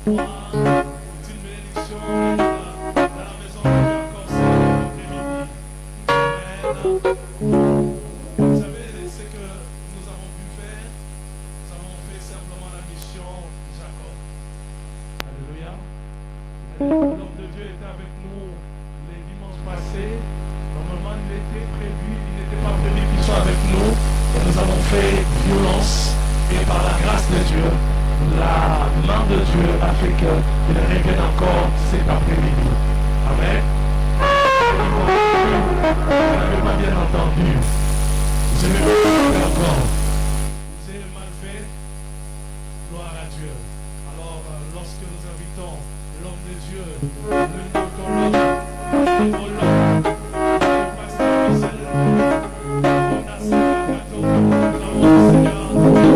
C'est une bénédiction dans la maison de Dieu encore cet après-midi. Amen. Vous savez ce que nous avons pu faire? Nous avons fait simplement la mission Jacob. Alléluia. L'homme de Dieu était avec nous les dimanches passés. Normalement, il était prévu, il n'était pas prévu qu'il soit avec nous. Et nous avons fait violence. Et par la grâce de Dieu, la main de Dieu a fait qu'il revienne encore cet après-midi. Amen. Vous n'avez pas bien entendu. Vous avez mal fait encore. Vous avez mal fait. Gloire à Dieu. Alors, lorsque nous invitons l'homme de Dieu, le nécologue, le pasteur Michel, on a ce gâteau, nous avons le Seigneur. Gloire à Dieu.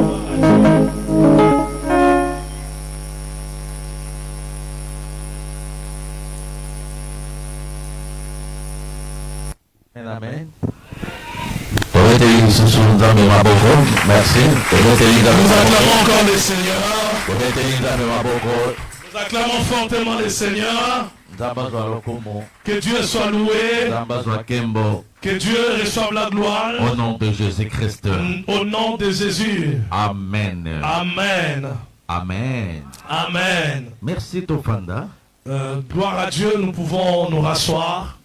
Amen. Merci. Nous acclamons encore le Seigneur. Nous acclamons fortement le Seigneur. Que Dieu soit loué. Que Dieu reçoive la gloire. Au nom de Jésus-Christ. Au nom de Jésus. Amen. Amen. Amen. Amen. Merci Tofanda. Gloire à Dieu, nous pouvons nous rasseoir.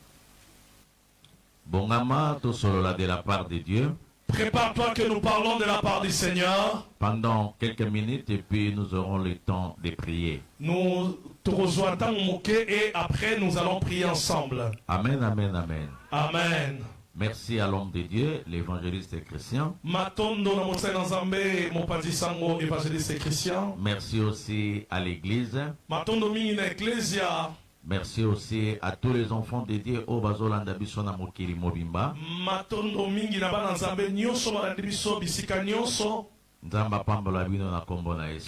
Bongama, tout cela de la part de Dieu. Prépare-toi que nous parlons de la part du Seigneur. Pendant quelques minutes et puis nous aurons le temps de prier. Nous te rejoignons et après nous allons prier ensemble. Amen, amen, amen. Amen. Merci à l'homme de Dieu, l'évangéliste chrétien. Merci aussi à l'église. Merci aussi à tous les enfants de Dieu au Bazolanda Bisona Mokiri Mobimba.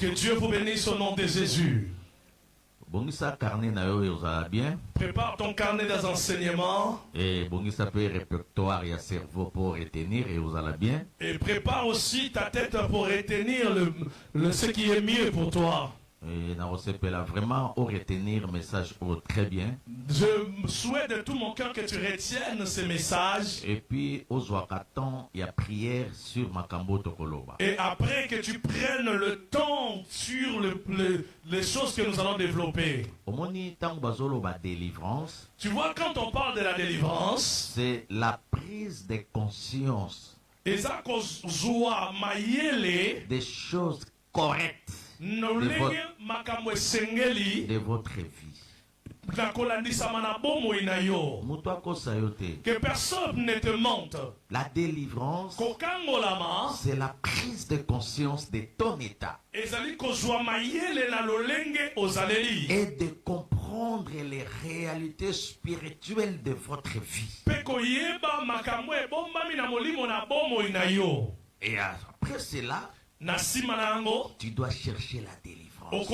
Que Dieu vous bénisse au nom de Jésus. Prépare ton carnet des enseignements. Et bongisa peut répertoire et cerveau pour retenir et vous allez bien. Et prépare aussi ta tête pour retenir ce qui est mieux pour toi. Et là vraiment au retenir message très bien. Je souhaite de tout mon cœur que tu retiennes ces messages. Et puis au Zouakaton, il y a prière sur Makambo Tokoloba. Et après que tu prennes le temps sur les choses que nous allons développer. Tu vois, quand on parle de la délivrance, c'est la prise de conscience des choses correctes de votre vie. Que personne ne te mente. La délivrance, c'est la prise de conscience de ton état et de comprendre les réalités spirituelles de votre vie. Et après cela, tu dois chercher la délivrance.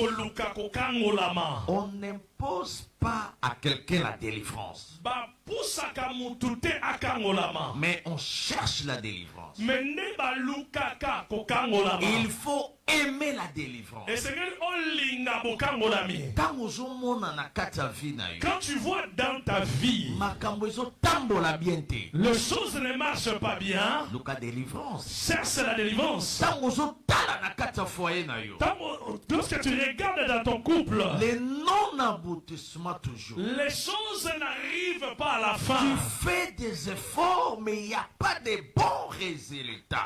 On n'impose pas à quelqu'un la délivrance, mais on cherche la délivrance. Il faut aimer la délivrance. Quand tu vois dans ta vie les choses ne marchent pas bien, cherche la délivrance. Lorsque tu regardes dans ton couple, les non-aboutissements toujours, les choses n'arrivent pas à la fin. Tu fais des efforts, mais il n'y a pas de bons résultats.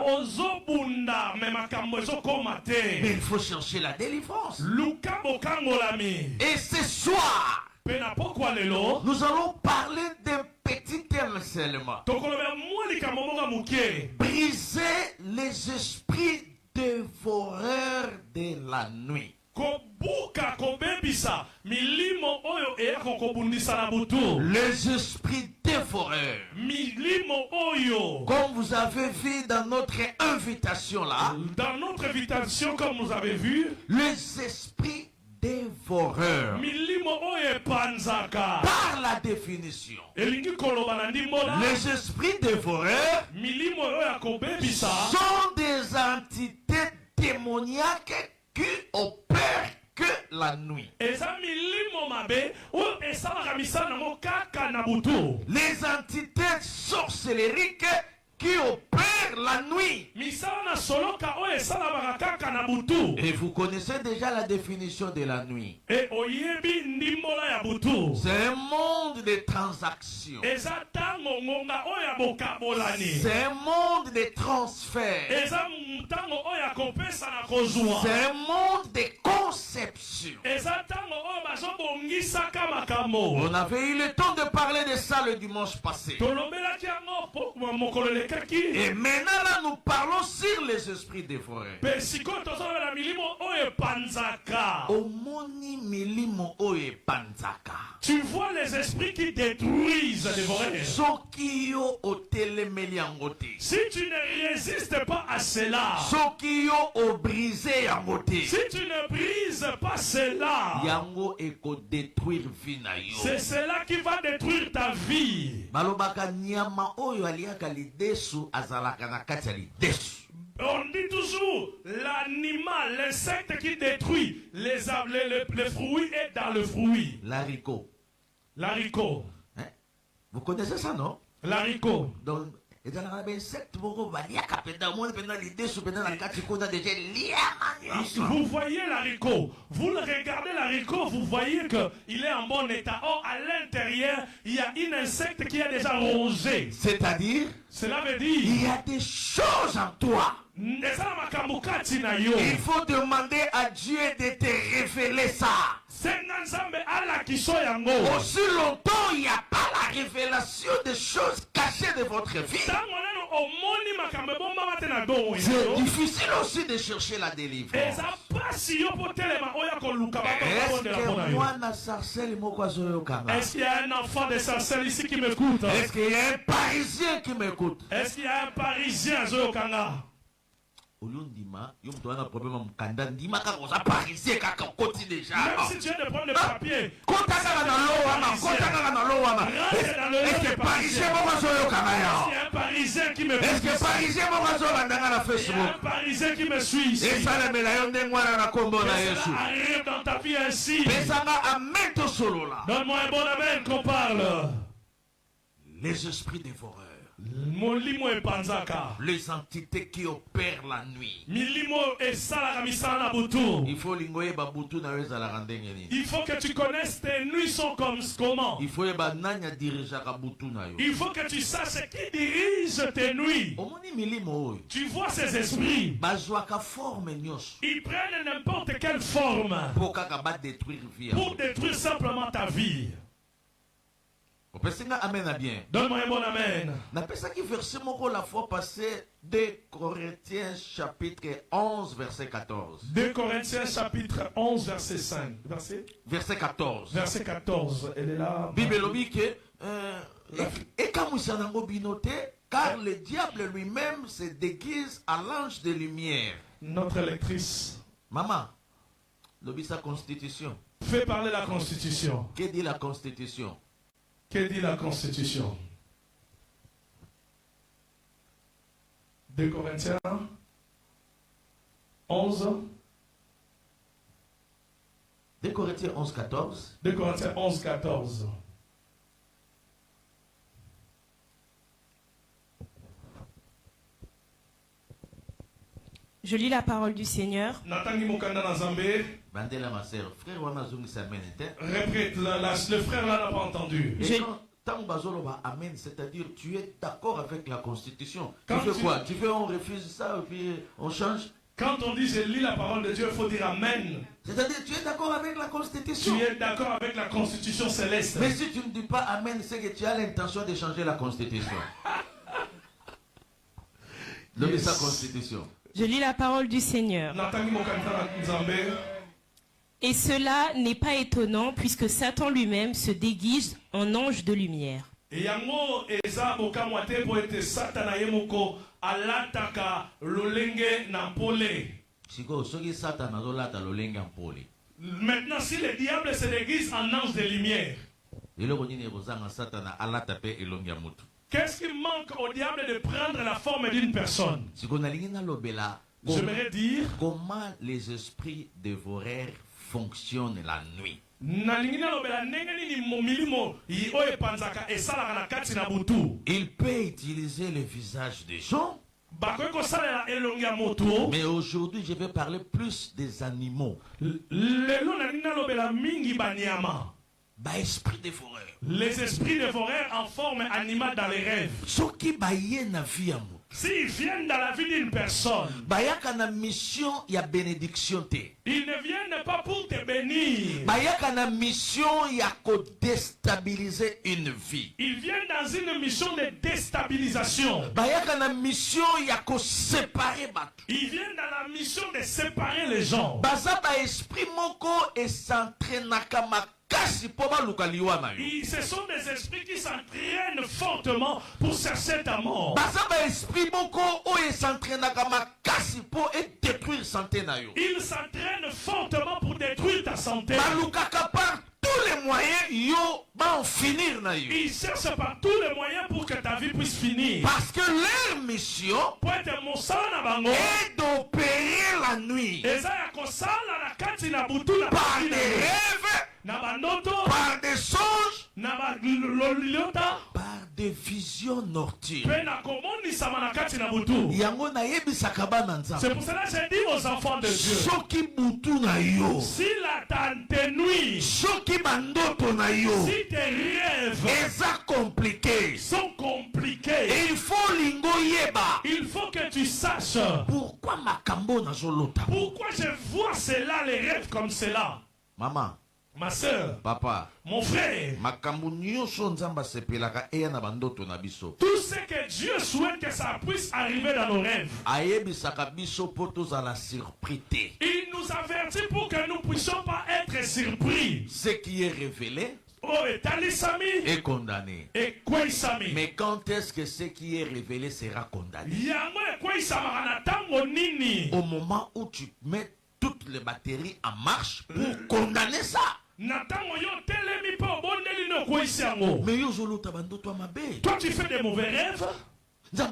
Mais il faut chercher la délivrance. Et ce soir, nous allons parler d'un petit thème seulement. Briser les esprits dévoreurs de la nuit. Les esprits dévoreurs. Comme vous avez vu dans notre invitation là. Dans notre invitation, comme vous avez vu. Les esprits dévoreurs. Par la définition. Les esprits dévoreurs sont des entités démoniaques qui opèrent que la nuit. Les entités sorcelleriques qui opèrent la nuit. Et vous connaissez déjà la définition de la nuit. C'est un monde de transactions. C'est un monde de transferts. C'est un monde de conception. On avait eu le temps de parler de ça le dimanche passé. Et maintenant là, nous parlons sur les esprits dévorés. Tu vois les esprits qui détruisent les dévorés. Si tu ne résistes pas à cela, si tu ne brises pas cela, c'est cela qui va détruire ta vie. On dit toujours l'animal, l'insecte qui détruit les fruits est dans le fruit. L'haricot. L'haricot. Hein? Vous connaissez ça, non? L'haricot. Donc, vous voyez l'haricot, vous le regardez l'haricot, vous voyez qu'il est en bon état. Or, à l'intérieur, il y a un insecte qui est déjà rongé. C'est-à-dire, cela veut dire, il y a des choses en toi. Il faut demander à Dieu de te révéler ça. Aussi longtemps il n'y a pas la révélation des choses cachées de votre vie, c'est difficile aussi de chercher la délivrance. Est-ce qu'il y a un enfant de sarcelle ici qui m'écoute? Est-ce qu'il y a un Parisien qui m'écoute? Est-ce qu'il y a un Parisien? Même si tu as des problèmes de papier, est-ce que un Parisien qui me suit ici? Arrive dans ta vie ainsi. Donne-moi un bon amen qu'on parle. Les esprits dévoreurs. Les entités qui opèrent la nuit. Il faut que tu connaisses tes nuits sont comme comment. Il faut que tu saches qui dirige tes nuits. Tu vois ces esprits. Ils prennent n'importe quelle forme pour détruire simplement ta vie. Donne-moi un bon amen. La fois passée, 2 Corinthiens chapitre 11 verset 14. 2 Corinthiens chapitre 11 verset 5. Verset 14. Verset 14. Elle est là. Bible et comme vous savez, car le diable lui-même se déguise à l'ange de lumière. Notre lectrice. Maman, l'obéissance à la Constitution. Fais parler la Constitution. Que dit la Constitution? Que dit la Constitution? 2 Corinthiens 11. 2 Corinthiens 11, 14. 2 Corinthiens 11, 14. Je lis la parole du Seigneur. Bandela ma sœur, frère wana zongi sa amen. Répète, le frère là n'a pas entendu. Amen, c'est-à-dire tu es d'accord avec la Constitution. Tu fais quoi? Tu fais on refuse ça et puis on change? Quand on dit je lis la parole de Dieu, il faut dire Amen. C'est-à-dire tu es d'accord avec la Constitution. Tu es d'accord avec la Constitution céleste. Mais si tu ne dis pas Amen, c'est que tu as l'intention de changer la Constitution. Yes. Sa Constitution. Je lis la parole du Seigneur. Et cela n'est pas étonnant puisque Satan lui-même se déguise en ange de lumière. Maintenant, si le diable se déguise en ange de lumière, qu'est-ce qui manque au diable de prendre la forme d'une personne? J'aimerais dire comment les esprits dévoreurs fonctionne la nuit. Il peut utiliser le visage des gens. Mais aujourd'hui, je vais parler plus des animaux. Esprit des forêts. Les esprits des forêts en forme animale dans les rêves. S'ils viennent dans la vie d'une personne, ils ne viennent pas pour te bénir. Une vie. Ils viennent dans une mission de déstabilisation. Ils viennent dans la mission de séparer les gens. Ce sont des esprits qui s'entraînent fortement pour chercher ta mort. Ils s'entraînent fortement pour détruire ta santé. Tous les moyens, ils cherchent par tous les moyens pour que ta vie puisse finir. Parce que leur mission est d'opérer la nuit par des rêves, par des songes, par des visions nocturnes. C'est pour cela que j'ai dit aux enfants de Dieu, si la tante nuit, si tes rêves sont compliqués, et il faut que tu saches pourquoi je vois cela, les rêves comme cela. Maman, ma soeur, papa, mon frère, tout ce que Dieu souhaite que ça puisse arriver dans nos rêves, il nous avertit pour que nous ne puissions pas être surpris. Ce qui est révélé est condamné. Mais quand est-ce que ce qui est révélé sera condamné? Au moment où tu mets toutes les batteries en marche pour condamner ça. Mais toi tu fais des mauvais rêves. Dieu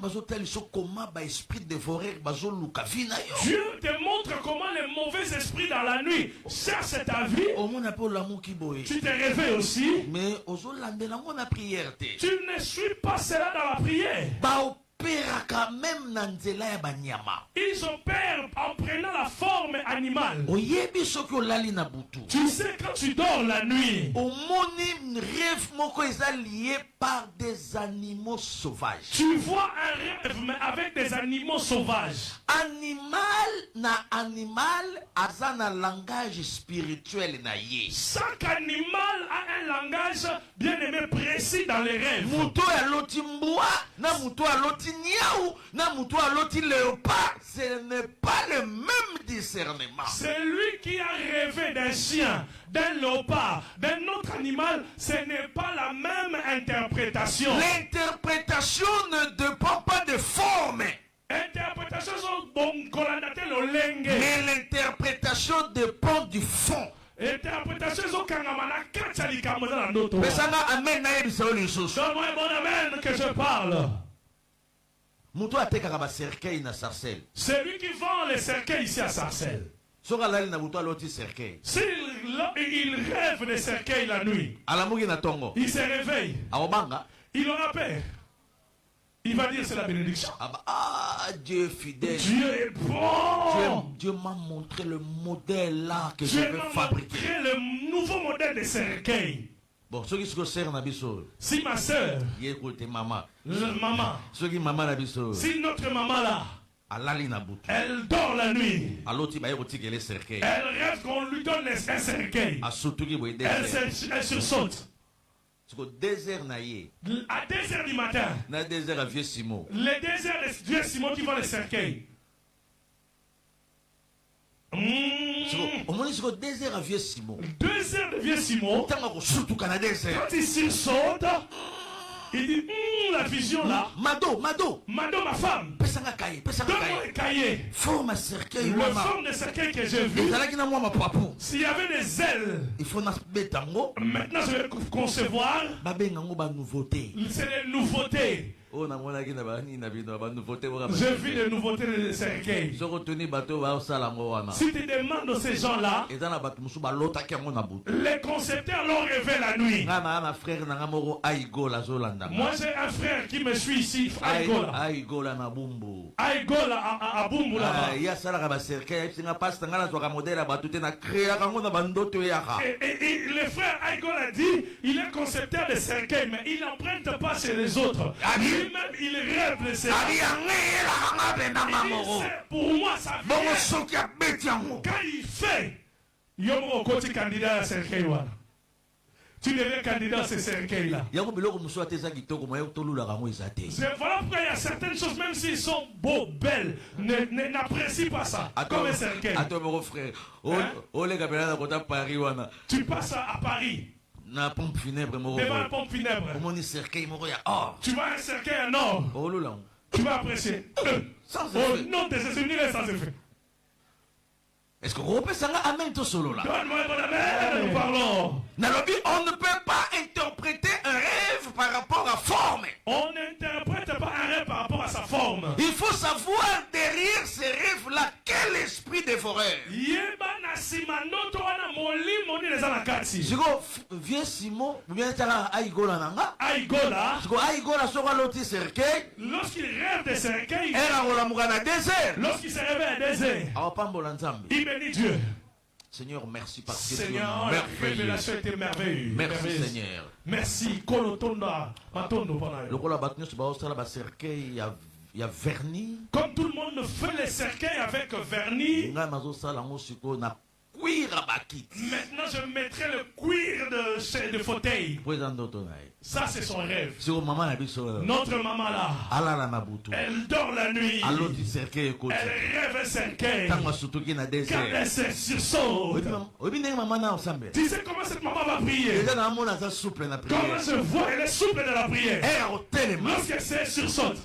te montre comment les mauvais esprits dans la nuit cherchent ta vie. Tu te réveilles aussi. Mais tu ne suis pas cela dans la prière. Ils opèrent en prenant la forme animale. Tu sais, quand tu dors la nuit, par des animaux sauvages. Tu vois un rêve mais avec des animaux sauvages. Animal a un langage spirituel. Chaque animal a un langage bien aimé précis dans les rêves. Ce n'est pas le même discernement. Celui qui a rêvé d'un chien, d'un léopard, d'un autre animal, ce n'est pas la même interprétation. L'interprétation ne dépend pas de forme. Mais l'interprétation dépend du fond. Donne-moi un bon amen que je parle. C'est lui qui vend les cercueils ici à Sarcelles. S'il rêve des cercueils la nuit, il se réveille, il aura peur. Il va dire c'est la bénédiction. Dieu est fidèle. Dieu est bon. Dieu m'a montré le modèle là que je vais fabriquer. Dieu m'a montré le nouveau modèle de cercueil. Bon, ceux qui sont si ma soeur, maman, si notre maman là, elle dort la nuit, elle rêve qu'on lui donne un cercueil, elle sursaute. À 2h du matin, les 2h de vieux Simon qui vont le cercueil. 2h de vieux Simon, quand il sursaute, il dit la vision là. Mado, ma femme. Donne-moi un cahier. Le forme de cercueil que j'ai vu. S'il y avait des ailes, maintenant je vais concevoir. C'est les nouveautés. J'ai vu des nouveautés de cercueil. Si tu demandes à ces gens-là, les concepteurs l'ont rêvé la nuit. Moi j'ai un frère qui me suit ici, Aigola à Bumbu là-bas. Et le frère Aigola dit, il est concepteur de cercueil, mais il n'emprunte pas chez les autres. Lui-même, il rêve de cercueil. Pour moi, ça vient. Quand il fait, il y a un côté candidat à cercueil. Tu deviens candidat à ce cercueil-là. Voilà pourquoi il y a certaines choses, même s'ils sont beaux, belles, n'apprécient pas ça. Comme un cercueil. Tu passes à Paris. Devant la pompe funèbre. Tu vois un cercueil en or. Tu vas apprécier. Au nom de Jésus, il sans effet. Est-ce que vous ça amen tout solo là? Donne-moi ton amen, nous parlons. On ne peut pas interpréter un rêve par rapport à forme. On n'interprète pas un rêve par rapport à sa forme. Il faut savoir derrière ces rêves-là quel esprit dévoreur. Viens Simon, viens Aigola nanga. Aigola sera l'autre cercueil. Lorsqu'il rêve de cercueil, lorsqu'il se réveille à désert, il bénit Dieu. Seigneur, merci parce que Seigneur, la révélation était merveilleuse. Merci Seigneur. Merci. Il y a vernis. Comme tout le monde fait les cercueils avec vernis. Maintenant, je mettrai le cuir de fauteuil. Ça, c'est son rêve. Notre maman là, elle dort la nuit. Elle rêve un cercueil. Quand elle se sursaute. Tu sais comment cette maman va prier? Comment je vois, elle est souple dans la prière. Lorsqu'elle se sursaute.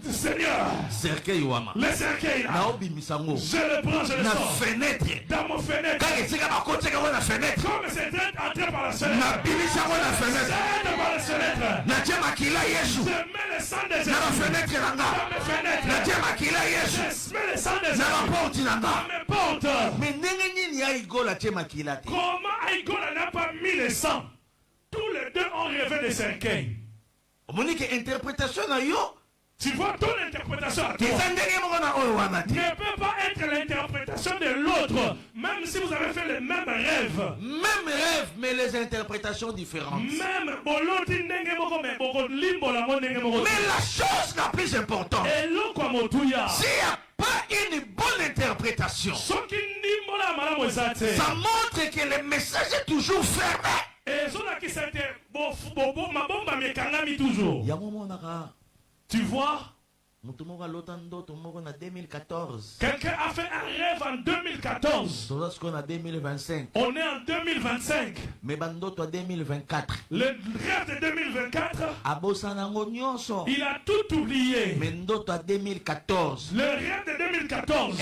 Seigneur, le cercueil là, je le prends, je le sors. Dans mon fenêtre. Comme c'est entré par la fenêtre. Par la fenêtre. Je mets le sang des dans mes fenêtres. Je mets le sang des dans mes portes. Comment Aigola n'a pas mis le sang? Tous les deux ont rêvé de cercueil. Tu vois, ton interprétation à toi ne peut pas être l'interprétation de l'autre, même si vous avez fait le même rêve. Même rêve, mais les interprétations différentes. Mais la chose la plus importante, s'il n'y a pas une bonne interprétation, ça montre que le message est toujours fermé. Tu vois, quelqu'un a fait un rêve en 2014. On est en 2025. Le rêve de 2024, il a tout oublié. Le rêve de 2014,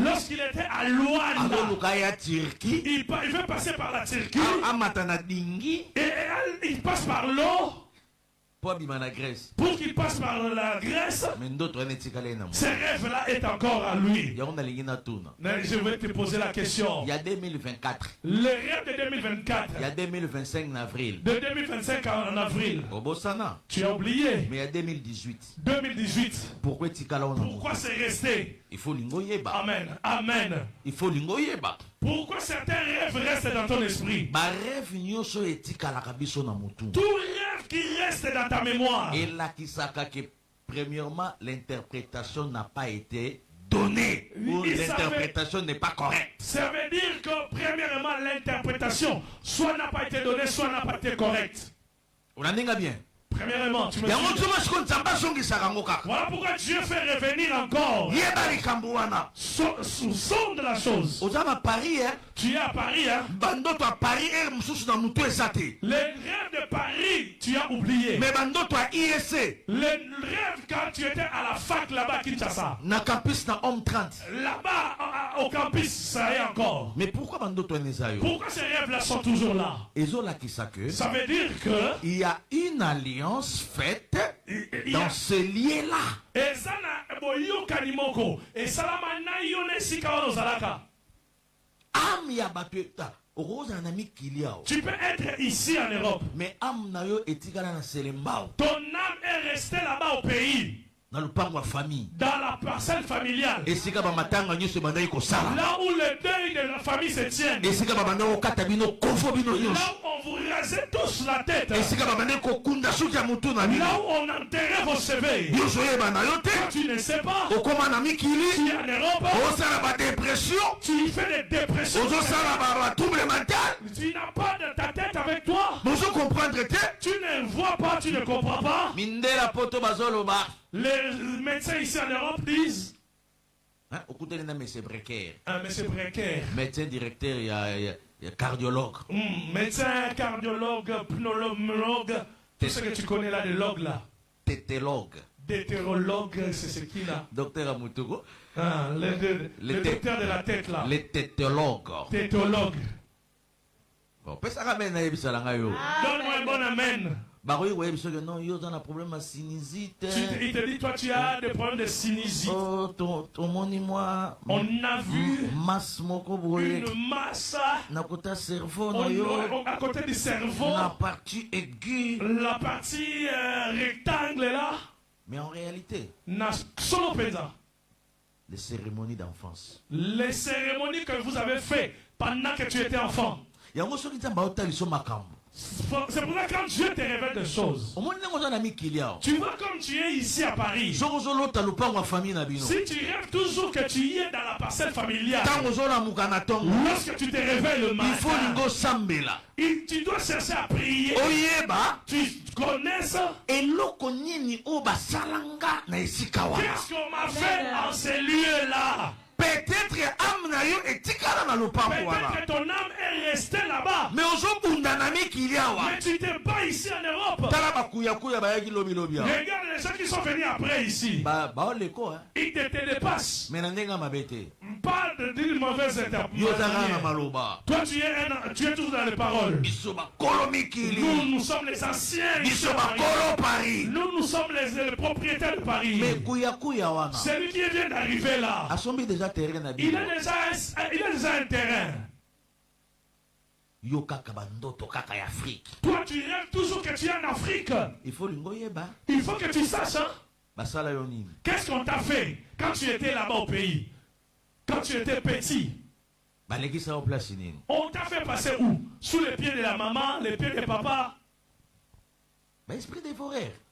lorsqu'il était à Luanda, il veut passer par la Turquie. Et il passe par l'eau. Pour qu'il passe par la Grèce, ce rêve-là est encore à lui. Je vais te poser la question. Il y a 2024. Le rêve de 2024. Il y a 2025 en avril. De 2025 en avril. Tu as oublié. Mais il y a 2018. 2018. Pourquoi c'est resté? Il faut l'ingoyeba. Amen. Amen. Il faut l'ingoyeba. Pourquoi certains rêves restent dans ton esprit? Tout rêve qui reste dans ta mémoire. Et là, qui s'accorde que premièrement, l'interprétation n'a pas été donnée. Ou l'interprétation n'est pas correcte. Ça veut dire que premièrement, l'interprétation soit n'a pas été donnée, soit n'a pas été correcte. On en est bien. Premièrement, tu me dis. Voilà pourquoi Dieu fait revenir encore. Son de la chose. Tu es à Paris, hein? Le rêve de Paris, tu as oublié. Le rêve quand tu étais à la fac là-bas à Kinshasa. Là-bas, au campus, ça est encore. Mais pourquoi ces rêves-là sont toujours là? Ça veut dire que il y a une alliance alliance faite dans ce lien-là. Am ya batueta. Tu peux être ici en Europe. Mais am na yo etikala na selembao. Ton âme est restée là-bas au pays. Dans le pango famille. Dans la parcelle familiale. Et si kaba matanga nyoso bandai ko sala. Là où le deuil de la famille se tient. Et si kaba bandai ko katabino kofo bino nyoso. Là où on vous rasait tous la tête. Et si kaba bandai ko kunda suki ya mutu na bino. Là où on enterrait vos cheveux. Yoso ye bana yo te. Tu ne sais pas. Okoma na mikili. Tu es en Europe. O sala ba dépression. Tu fais des dépressions. Ozo sala ba trouble mental. Tu n'as pas de ta tête avec toi. Bonjour comprendre te. Tu ne vois pas, tu ne comprends pas. Mindela poto bazolo ba. Les médecins ici en Europe disent. Hein, monsieur Brecker. Monsieur Brecker. Médecin directeur, il y a cardiologue. Médecin, cardiologue, pneumologue. Tout ce que tu connais là, des logs là. Tétologue. Détérologue, c'est ce qu'il a. Docteur Amoutogo. Le docteur de la tête là. Les tétologues. Tétologue. Bon, donne-moi un bon amen. Non, il y a un problème de sinusite. Il te dit, toi, tu as des problèmes de sinusite. Oh, moi. On a vu une masse à côté du cerveau. La partie aiguë. La partie rectangle là. Mais en réalité, les cérémonies d'enfance. Les cérémonies que vous avez faites pendant que tu étais enfant. Il y a un monsieur qui dit c'est pour ça que quand Dieu te révèle des choses, tu vois comme tu es ici à Paris. Si tu rêves toujours que tu y es dans la parcelle familiale, lorsque tu te réveilles le matin, tu dois chercher à prier. Tu connais ça? Qu'est-ce qu'on m'a fait en ces lieux-là? Peut-être ton âme est restée là-bas. Mais tu n'étais pas ici en Europe. Regarde les gens qui sont venus après ici. Ils te dépassent. Pas d'une mauvaise interprétation. Toi tu es toujours dans les paroles. Nous sommes les anciens. Nous sommes les propriétaires de Paris. Celui qui vient d'arriver là, il a déjà un terrain. Toi tu rêves toujours que tu es en Afrique. Il faut que tu saches, hein? Qu'est-ce qu'on t'a fait quand tu étais là-bas au pays? Quand tu étais petit? On t'a fait passer où? Sous les pieds de la maman, les pieds de papa?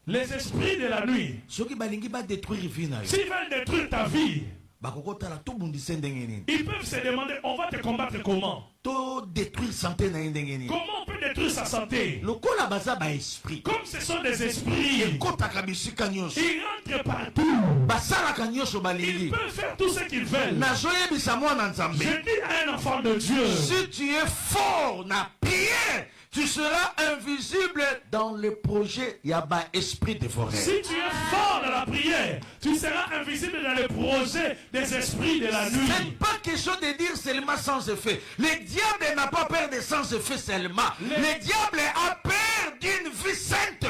Les esprits de la nuit. S'ils veulent détruire ta vie, ils peuvent se demander, on va te combattre comment? Comment on peut détruire sa santé? Comme ce sont des esprits, ils rentrent partout. Ils peuvent faire tout ce qu'ils veulent. Je dis à un enfant de Dieu, si tu es fort na prière, tu seras invisible dans le projet Yaba Esprit des forêts. Si tu es fort dans la prière, tu seras invisible dans le projet des esprits de la nuit. Ce n'est pas question de dire seulement sans effet. Le diable n'a pas peur de sans effet seulement. Le diable a peur d'une vie sainte.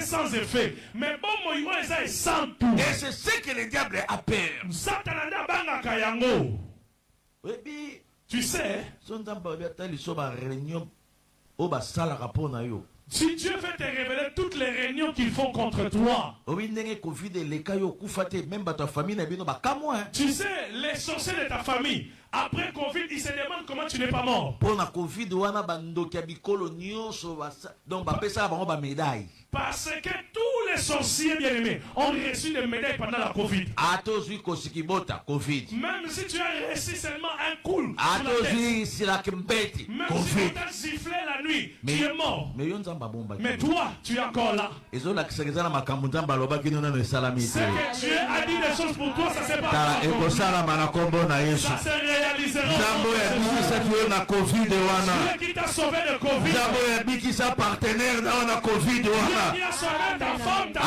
Sans effet. Mais bon, est sans tout. Et c'est ce que le diable a peur. Oui, tu sais, si Dieu veut te révéler toutes les réunions qu'ils font contre toi, tu sais, les sorciers de ta famille, après Covid, ils se demandent comment tu n'es pas mort. Parce que tous les sorciers bien-aimés ont reçu des médailles pendant la Covid. Même si tu as reçu seulement un coup, même si on t'a sifflé la nuit, tu es mort. Mais toi, tu es encore là. Ce que Dieu a dit des choses pour toi, ça s'est pas fait. Ça s'est réalisé. Dieu qui t'a sauvé de Covid. Dieu qui a sauvé ta femme, ta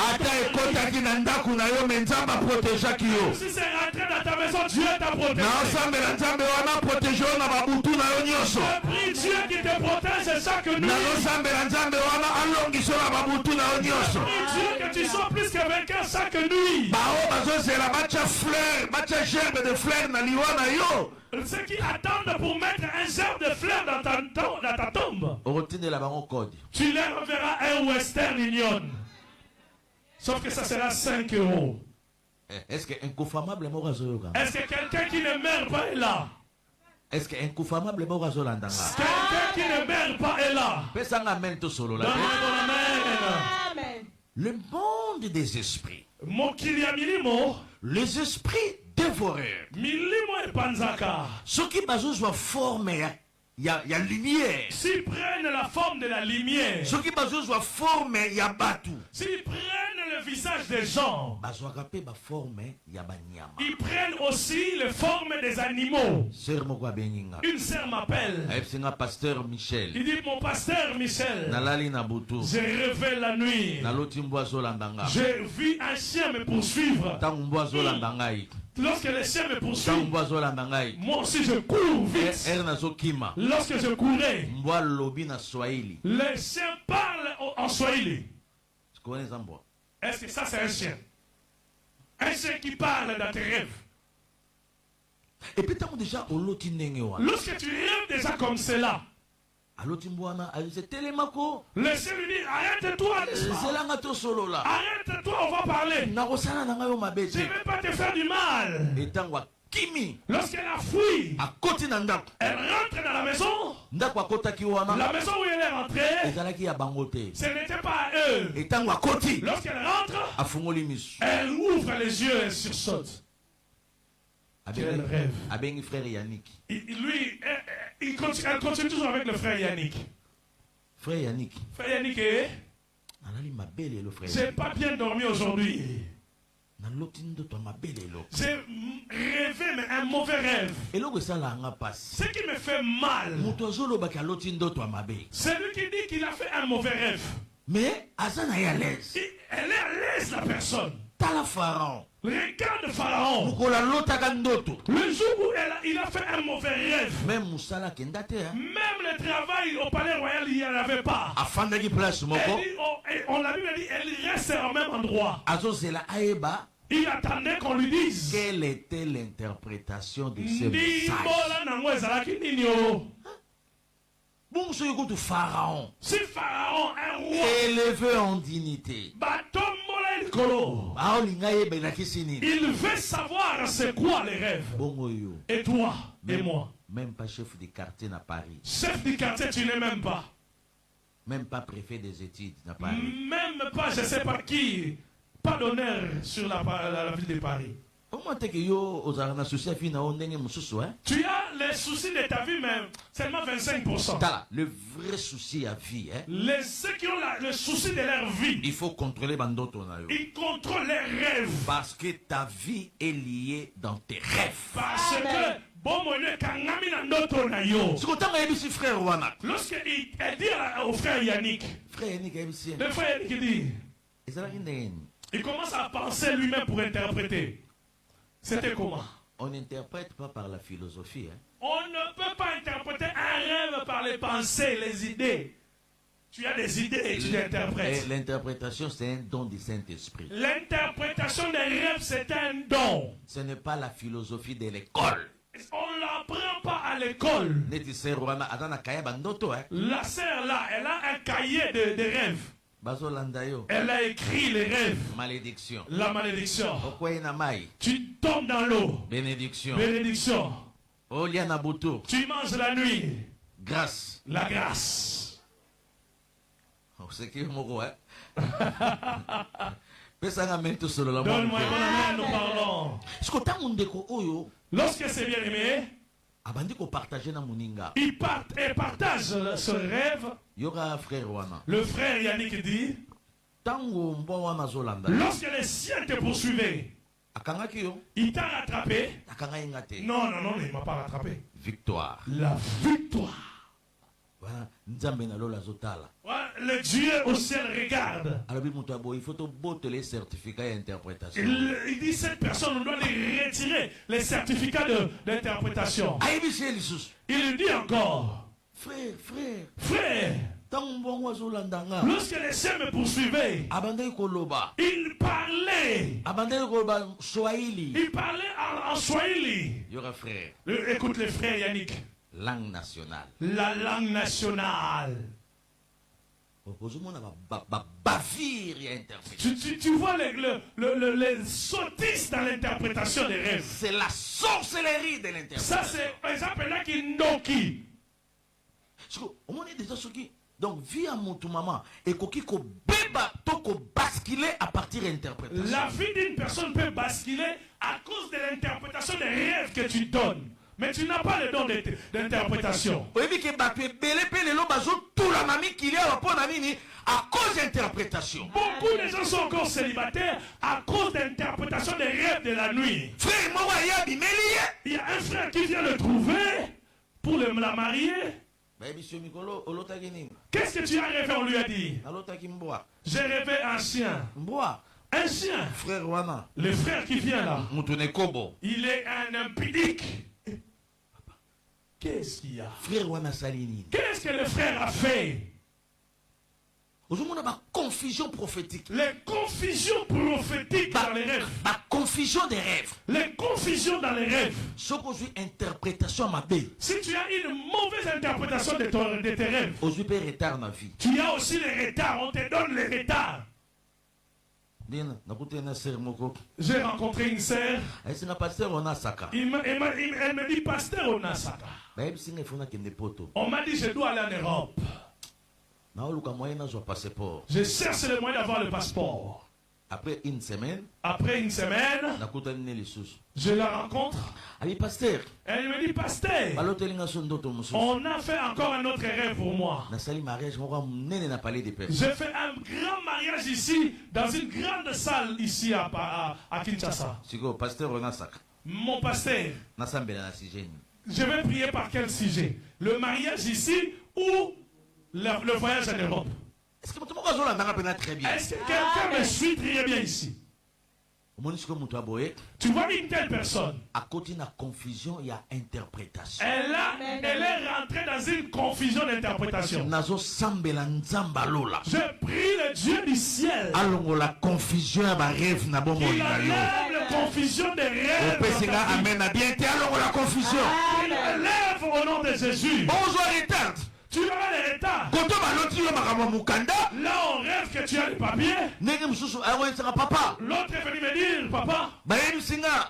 Si c'est rentré dans ta maison, Dieu t'a protégé. Je prie Dieu qui te protège chaque nuit. Je prie Dieu que tu sois plus que vainqueur chaque nuit. Ceux qui attendent pour mettre un germe de fleurs dans ta tombe, tu leur enverras un Western Union. Sauf que ça sera 5 €. Est-ce que quelqu'un qui ne meurt pas est là? Est-ce qu'un coufamable Quelqu'un qui ne meurt pas est là. Amen. Le monde des esprits. Les esprits dévoreurs. Ceux qui sont formés, il y a lumière. S'ils prennent la forme de la lumière. Ceux qui sont formés, il y a batou. S'ils prennent le visage des gens. Ils prennent aussi les formes des animaux. Une sœur m'appelle. Pasteur Michel. Il dit mon pasteur Michel. J'ai rêvé la nuit. J'ai vu un chien me poursuivre. Lorsque les chiens me poursuivent, moi aussi je cours vite. Lorsque je courais, les chiens parlent en Swahili. Est-ce que ça c'est un chien? Un chien qui parle dans tes rêves. Et puis déjà lorsque tu rêves déjà comme cela, le chien lui dit arrête-toi, arrête-toi, on va parler. Je ne vais pas te faire du mal. Lorsqu'elle a fui, elle rentre dans la maison. La maison où elle est rentrée, ce n'était pas à eux. Lorsqu'elle rentre, elle ouvre les yeux et sursaute. Quel rêve. Lui, elle continue toujours avec le frère Yannick. Frère Yannick. Frère Yannick, j'ai pas bien dormi aujourd'hui. J'ai rêvé, mais un mauvais rêve. Ce qui me fait mal, c'est lui qui dit qu'il a fait un mauvais rêve. Mais elle est à l'aise. Elle est à l'aise, la personne. Pharaon. Regarde Pharaon. Le jour où il a fait un mauvais rêve, même le travail au palais royal, il n'y en avait pas. On l'a vu, elle reste au même endroit. Il attendait qu'on lui dise quelle était l'interprétation de ce message. Pharaon. Si Pharaon, un roi élevé en dignité, il veut savoir c'est quoi les rêves. Et toi et moi. Même pas chef de quartier à Paris. Chef du quartier, tu n'es même pas. Même pas préfet des études à Paris. Même pas je sais pas qui. Pas d'honneur sur la ville de Paris. Tu as les soucis de ta vie, mais seulement 25%. Le vrai souci à vie, ceux qui ont le souci de leur vie, il faut contrôler Bandoto. Ils contrôlent les rêves. Parce que ta vie est liée dans tes rêves. Parce que lorsqu'il dit au frère Yannick, le frère Yannick dit, il commence à penser lui-même pour interpréter. C'était comment? On n'interprète pas par la philosophie. On ne peut pas interpréter un rêve par les pensées, les idées. Tu as des idées et tu les interprètes. L'interprétation, c'est un don du Saint-Esprit. L'interprétation des rêves, c'est un don. Ce n'est pas la philosophie de l'école. On ne l'apprend pas à l'école. La sœur là, elle a un cahier de rêves. Elle a écrit les rêves. Malédiction. La malédiction. Tu tombes dans l'eau. Bénédiction. Bénédiction. Tu manges la nuit. Grâce. La grâce. C'est qui mon hein? Donne-moi mon amen, nous parlons. Lorsque c'est bien aimé, il partage ce rêve. Le frère Yannick dit, lorsque les siens te poursuivaient, il t'a rattrapé. Non, il ne m'a pas rattrapé. Victoire. La victoire. Le Dieu au ciel regarde. Il faut botter les certificats d'interprétation. Il dit cette personne, on doit lui retirer les certificats d'interprétation. Il dit encore, frère, lorsque les siens me poursuivaient, il parlait en Swahili. Écoute les frères Yannick. Langue nationale. La langue nationale. Tu vois les sottises dans l'interprétation des rêves. C'est la sorcellerie de l'interprétation. Ça, c'est par exemple là qui ndoki. Donc, via mon maman, et ko beba toko basculer à partir de l'interprétation. La vie d'une personne peut basculer à cause de l'interprétation des rêves que tu donnes. Mais tu n'as pas le don d'interprétation. À cause d'interprétation. Beaucoup de gens sont encore célibataires à cause d'interprétation des rêves de la nuit. Il y a un frère qui vient le trouver pour la marier. Qu'est-ce que tu as rêvé? On lui a dit. J'ai rêvé un chien. Un chien. Le frère qui vient là. Il est un impudique. Qu'est-ce qu'il y a? Qu'est-ce que le frère a fait? Confusion prophétique. Les confusions prophétiques dans les rêves. La confusion des rêves. Les confusions dans les rêves. Si tu as une mauvaise interprétation de tes rêves, tu as aussi les retards. On te donne les retards. J'ai rencontré une sœur. Elle me dit pasteur au Nasaka. On m'a dit je dois aller en Europe. Je cherche le moyen d'avoir le passeport. Après une semaine, je la rencontre. Elle me dit pasteur, on a fait encore un autre rêve pour moi. Je fais un grand mariage ici, dans une grande salle ici à Kinshasa. Mon pasteur, je vais prier par quel sujet? Le mariage ici ou le voyage en Europe? Est-ce que quelqu'un me suit très bien ici? Tu vois une telle personne. À côté de la confusion, il y a interprétation. Elle est rentrée dans une confusion d'interprétation. Je prie le Dieu du ciel. La confusion il enlève la confusion des rêves. Amen. La confusion. Il enlève au nom de Jésus. Bonjour, retard. Tu auras les retards. Là, on rêve que tu as le papier. L'autre est venu me dire, papa,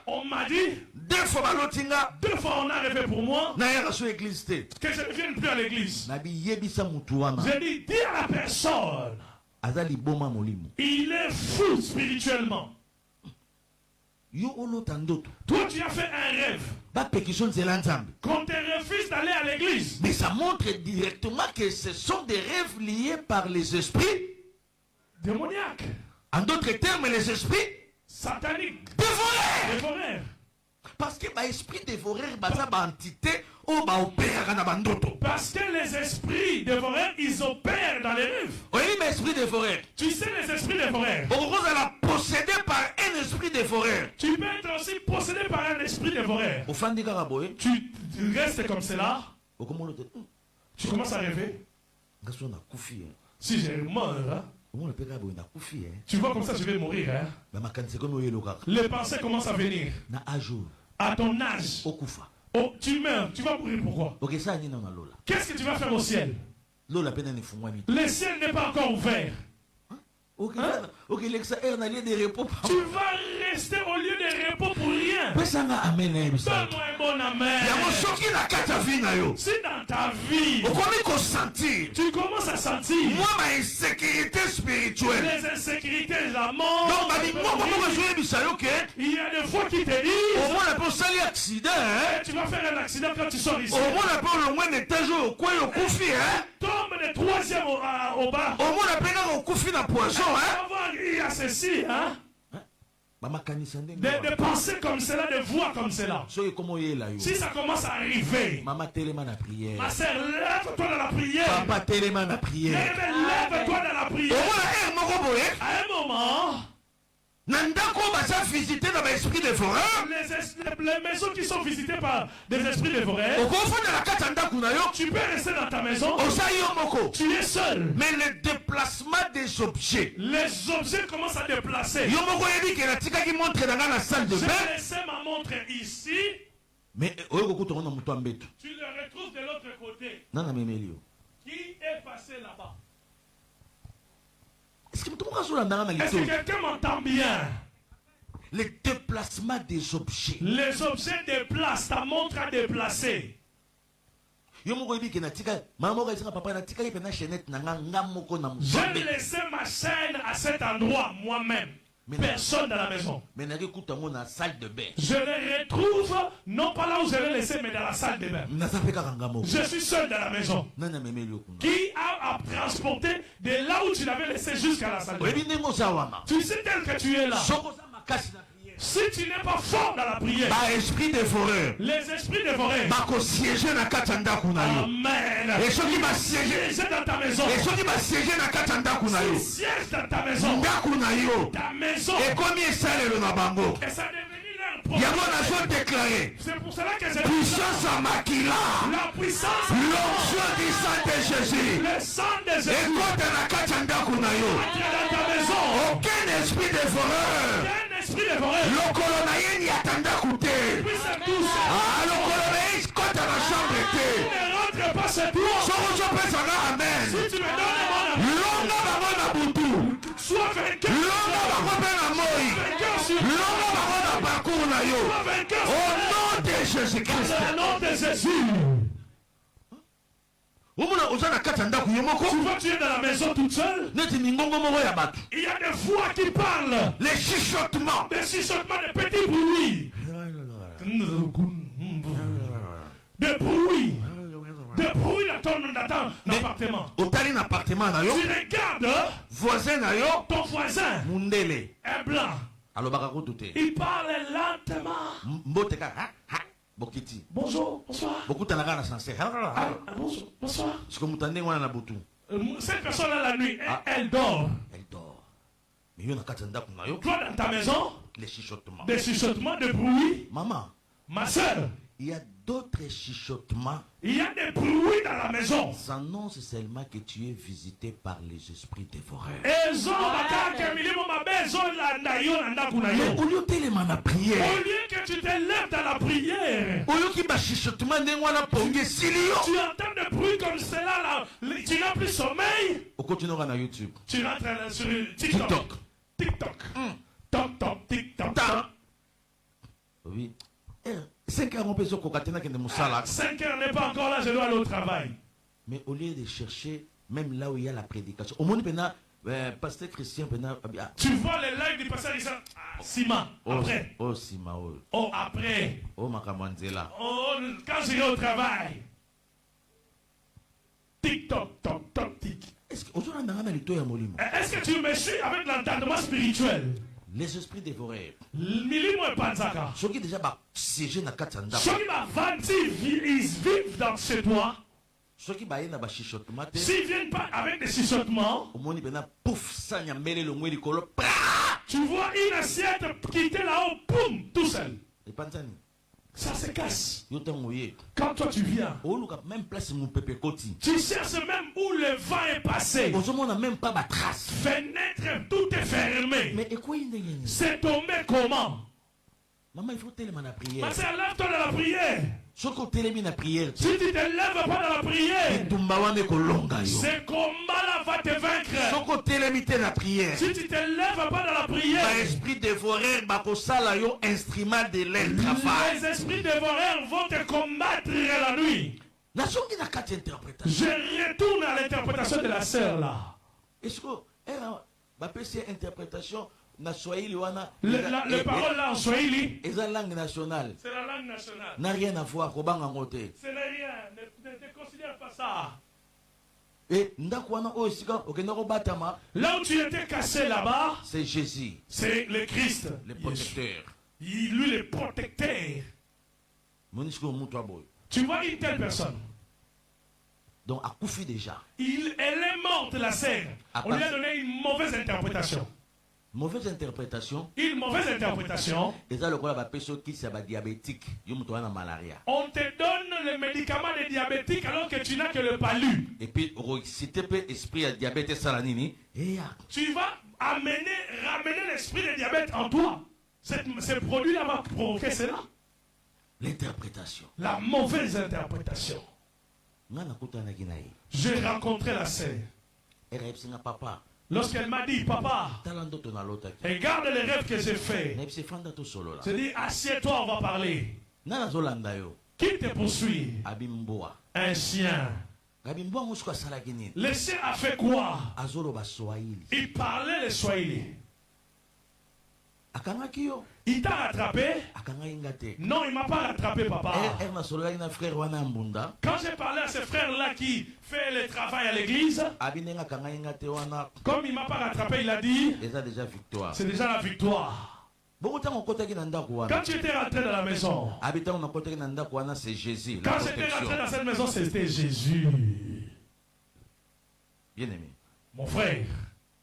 on m'a dit, 2 fois on a rêvé pour moi, que je ne vienne plus à l'église. J'ai dit, dis à la personne, il est fou spirituellement. Toi, tu as fait un rêve qu'on te refuse d'aller à l'église. Mais ça montre directement que ce sont des rêves liés par les esprits démoniaques. En d'autres termes, les esprits sataniques. Dévoreurs. Parce que l'esprit dévoreur, c'est une entité qui opère dans le parce que les esprits dévoreurs, ils opèrent dans les rêves. Oui, mais esprit dévoreur. Tu sais les esprits dévoreurs. On est possédé par un esprit dévoreur. Tu peux être aussi possédé par un esprit dévoreur. Tu restes comme cela. Tu commences à rêver. Si j'ai mort, hein? Tu vois comme ça je vais mourir. Hein? Les pensées commencent à venir. À ton âge. Oh, tu meurs. Tu vas mourir pourquoi? Qu'est-ce que tu vas faire au ciel? Le ciel n'est pas encore ouvert. Hein? Tu vas rester au lieu de repos pour rien. Donne-moi un bon amen. Si dans ta vie, tu commences à sentir les insécurités spirituelles, les insécurités, la mort, il y a des fois qui te disent tu vas faire un accident quand tu sors ici. Tombe de 3e au bas. Il y a ceci, hein? de penser comme cela, de voir comme cela. Si ça commence à arriver, ma sœur, lève-toi dans la prière. Lève-toi dans la prière. À un moment, les maisons qui sont visitées par des esprits dévoreurs, tu peux rester dans ta maison, tu es seul. Mais le déplacement des objets, les objets commencent à déplacer. J'ai laissé ma montre ici. Mais tu le retrouves de l'autre côté. Qui est passé là-bas? Est-ce que quelqu'un m'entend bien? Le déplacement des objets. Les objets déplacent, ta montre a déplacé. J'ai laissé ma chaîne à cet endroit moi-même. Personne dans la maison. Je les retrouve non pas là où je l'ai laissé, mais dans la salle de bain. Je suis seul dans la maison. Qui a transporté de là où tu l'avais laissé jusqu'à la salle de bain? Tu sais tel que tu es là. Si tu n'es pas fort dans la prière, les esprits dévoreurs, amen. Et ceux qui siègent dans ta maison, siègent dans ta maison, ta maison, et ça devenu leur problème. C'est pour cela que j'ai puissance à Makila, la puissance, l'onction du sang de Jésus, le sang de Jésus, et quand dans ta maison, aucun esprit dévoreur, le colonel n'y attendait coûter. Ah, le colonel, quand dans la chambre était. Ne rentre pas cette loi. Amen. Si tu me donnes sois vainqueur. Au nom de Jésus-Christ. Au nom de Jésus. Tu vois, tu es dans la maison toute seule. Il y a des voix qui parlent. Les chuchotements. Des chuchotements, des petits bruits. Des bruits. Des bruits dans ton appartement. Tu regardes ton voisin est blanc. Il parle lentement. Bonjour, bonsoir. Bonsoir. Cette personne-là, la nuit, elle dort. Toi, dans ta maison, des chuchotements, de bruit. Maman, ma soeur, il y a d'autres chuchotements. Il y a des bruits dans la maison. Ça annonce seulement que tu es visité par les esprits dévoreurs. Au lieu que tu te lèves dans la prière, tu entends des bruits comme cela là, tu n'as plus sommeil. YouTube. Tu rentres sur TikTok. TikTok. Oui. 5 heures, on peut se cocater dans le 5 heures n'est pas encore là, je dois aller au travail. Mais au lieu de chercher, même là où il y a la prédication, au monde, pasteur Christian, tu vois les lives du pasteur Christian, Sima, après. Oh, Sima, oh. Oh, après. Oh, Makamanzela. Oh, quand j'irai au travail. TikTok. Est-ce que tu me suis avec l'entendement spirituel? Les esprits dévorés. Ceux qui déjà siégé dans Katanda. Ceux qui ils vivent dans chez toi. Ceux qui s'ils viennent pas avec des chuchotements, tu vois une assiette qui était là-haut, boum, tout seul. Ça se casse. Quand toi tu viens, tu cherches même où le vent est passé. Même pas ma trace. Fenêtre, tout est fermé. Mais c'est tombé comment? Maman, il faut tellement la prière. Ma soeur, lève-toi dans la prière. Si tu ne te lèves pas dans la prière, ce combat-là va te vaincre. Si tu ne te lèves pas dans la prière, les esprits dévoreurs vont te combattre la nuit. Je retourne à l'interprétation de la sœur là. Est-ce que c'est interprétation? Le parole là en Swahili, c'est la langue nationale. C'est la langue nationale. N'a rien à voir. Ce n'est rien. Ne considère pas ça. Et là où tu étais caché là-bas, c'est Jésus, c'est le Christ, le protecteur. Lui le protecteur. Tu vois une telle personne. Donc, à Koufi déjà. Elle est morte, la sœur. On lui a donné une mauvaise interprétation. Mauvaise interprétation. Une mauvaise interprétation. Et ça, le quoi la personne qui est diabétique, malaria. On te donne le médicament des diabétiques alors que tu n'as que le palu. Et puis, si tu peux esprit à diabète salanini, tu vas ramener l'esprit de diabète en toi. Ce produit-là va provoquer cela. L'interprétation. La mauvaise interprétation. J'ai rencontré la sœur. Lorsqu'elle m'a dit, papa, regarde les rêves que j'ai faits. Je dis, assieds-toi, on va parler. Qui te poursuit? Un chien. Le chien a fait quoi? Il parlait le Swahili. Il t'a rattrapé? Non, il ne m'a pas rattrapé, papa. Quand j'ai parlé à ce frère-là qui fait le travail à l'église, comme il ne m'a pas rattrapé, il a dit, c'est déjà la victoire. Quand tu étais rentré dans la maison, c'est Jésus. Quand j'étais rentré dans cette maison, c'était Jésus. Bien aimé. Mon frère.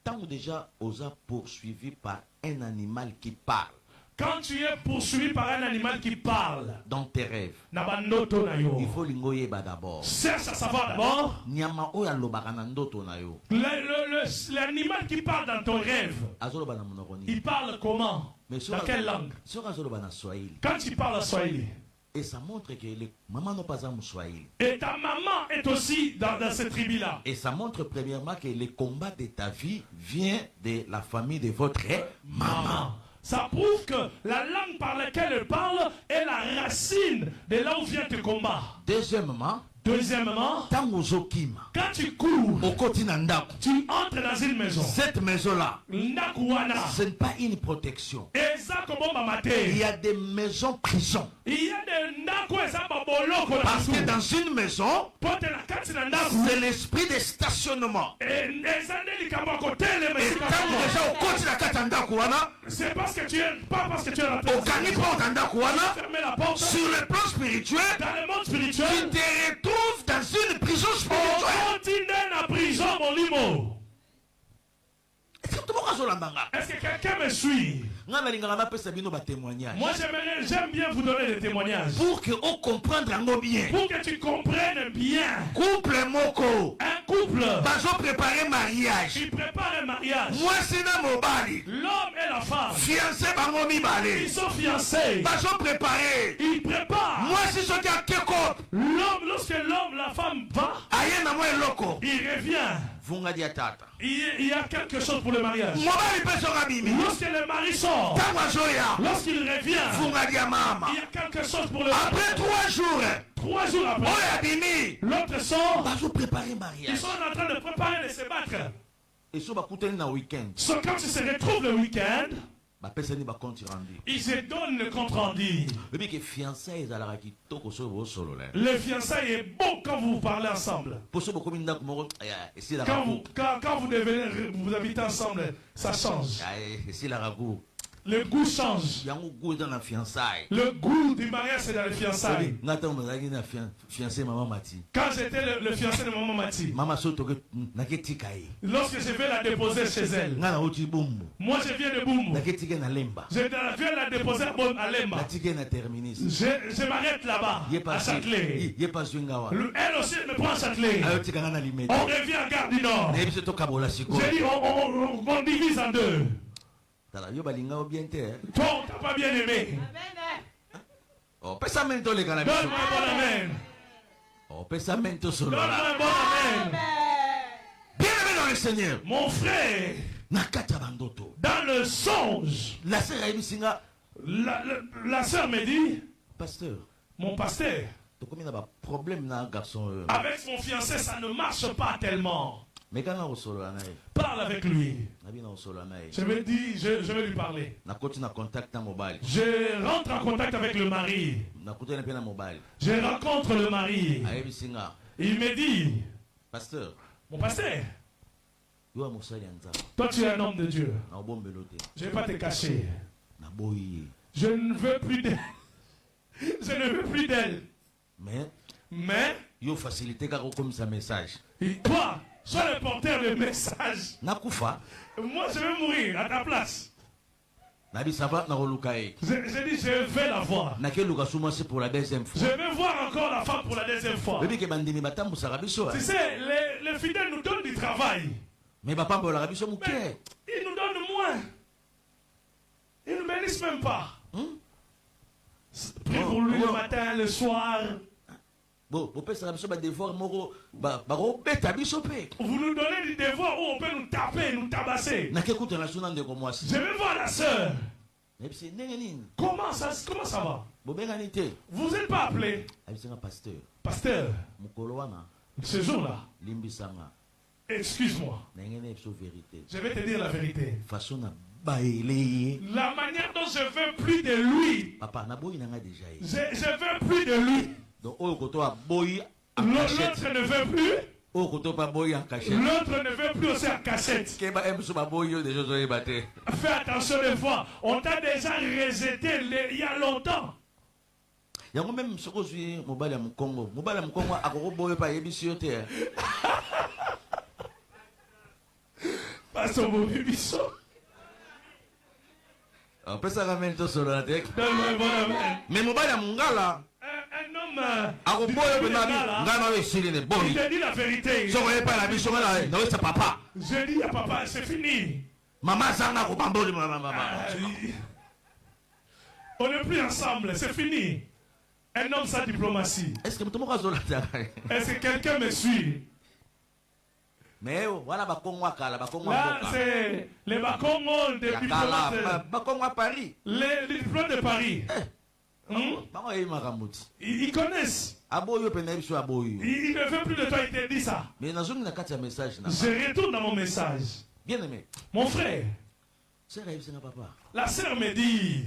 Tant déjà osé poursuivi par un animal qui parle. Quand tu es poursuivi par un animal qui parle dans tes rêves, il faut l'ingoyer d'abord. Cherche à savoir d'abord. L'animal qui parle dans ton rêve, il parle comment? Dans quelle langue? Quand tu parles en Swahili. Et ça montre que les mamans n'ont pas un Swahili. Et ta maman est aussi dans cette tribu-là. Et ça montre premièrement que le combat de ta vie vient de la famille de votre maman. Ça prouve que la langue par laquelle elle parle est la racine de là où vient ton combat. Deuxièmement, quand tu cours, tu entres dans une maison. Cette maison-là, ce n'est pas une protection. Il y a des maisons prisons. Parce que dans une maison, c'est l'esprit de stationnement. Et c'est parce que tu es pas parce que tu es rentré sur le plan spirituel, dans le monde spirituel, tu te retrouves dans une prison spirituelle. Est-ce que quelqu'un me suit? Moi j'aime bien vous donner des témoignages. Pour que on comprenne bien. Pour que tu comprennes bien. Couple moko. Un couple. Bazo préparer mariage. Il prépare un mariage. Moi c'est na mobali. L'homme et la femme. Fiancés bango mibale. Ils sont fiancés. Bazo préparer. Il prépare. Moi c'est ce qui a keko. L'homme, lorsque l'homme, la femme va. Aye na moi loko. Il revient. Il y a quelque chose pour le mariage. Lorsque le mari sort, lorsqu'il revient, il y a quelque chose pour le mariage. Après 3 jours après, l'autre sort. Ils sont en train de préparer de se battre. Quand ils se retrouvent le week-end, ils se donnent le compte rendu. Le fiançailles est beau quand vous parlez ensemble. Quand vous habitez ensemble, ça change. Le goût change. Le goût du mariage, c'est dans les fiançailles. Quand j'étais le fiancé de maman Mati, lorsque je vais la déposer chez elle, moi je viens de Bumbu, je viens la déposer à Lemba, je m'arrête là-bas à Châtelet. Elle aussi me prend à Châtelet. On revient à Gare du Nord. J'ai dit on divise en deux. Toi, t'as pas bien aimé. Oh, pesamento les gars. Donne-moi un bon amen. Oh, pesamento solo. Donne-moi un bon amen. Bien aimé dans le Seigneur. Mon frère. Dans le songe. La sœur me dit. Pasteur. Mon pasteur. Avec son fiancé, ça ne marche pas tellement. Parle avec lui. Je me dis, je vais lui parler. Je rentre en contact avec le mari. Je rencontre le mari. Il me dit, pasteur, Mon pasteur. Toi, tu es un homme de Dieu. Je ne vais pas te cacher. Je ne veux plus d'elle. Je ne veux plus d'elle. Mais. Toi, sois le porteur de message. Moi, je vais mourir à ta place. J'ai dit, je vais la voir. Je vais voir encore la femme pour la deuxième fois. Tu sais, les fidèles nous donnent du travail. Mais ils nous donnent moins. Ils ne nous bénissent même pas. Prie pour lui le matin, le soir. Vous nous donnez du devoir où on peut nous taper, nous tabasser. Je vais voir la sœur. Comment ça va? Vous n'êtes pas appelé? Pasteur. Ce jour-là. Excuse-moi. Je vais te dire la vérité. La manière dont je veux plus de lui. Je veux plus de lui. L'autre ne veut plus. L'autre ne veut plus aussi en cachette. Fais attention des fois. On t'a déjà rejeté il y a longtemps. Pasteur Bobibiso. On peut ça ramener tout sur la tête. Mais Mobala Mungala. Un homme. Il te dit la vérité. C'est papa. Je dis à papa, c'est fini. Maman, on n'est plus ensemble, c'est fini. Un homme sans diplomatie. Est-ce que quelqu'un me suit? Mais voilà, là, c'est les Bakongos de Paris. Les diplômes de Paris. Ils connaissent. Il ne veut plus de toi, il te dit ça. Mais je retourne dans mon message. Bien aimé. Mon frère. La sœur me dit,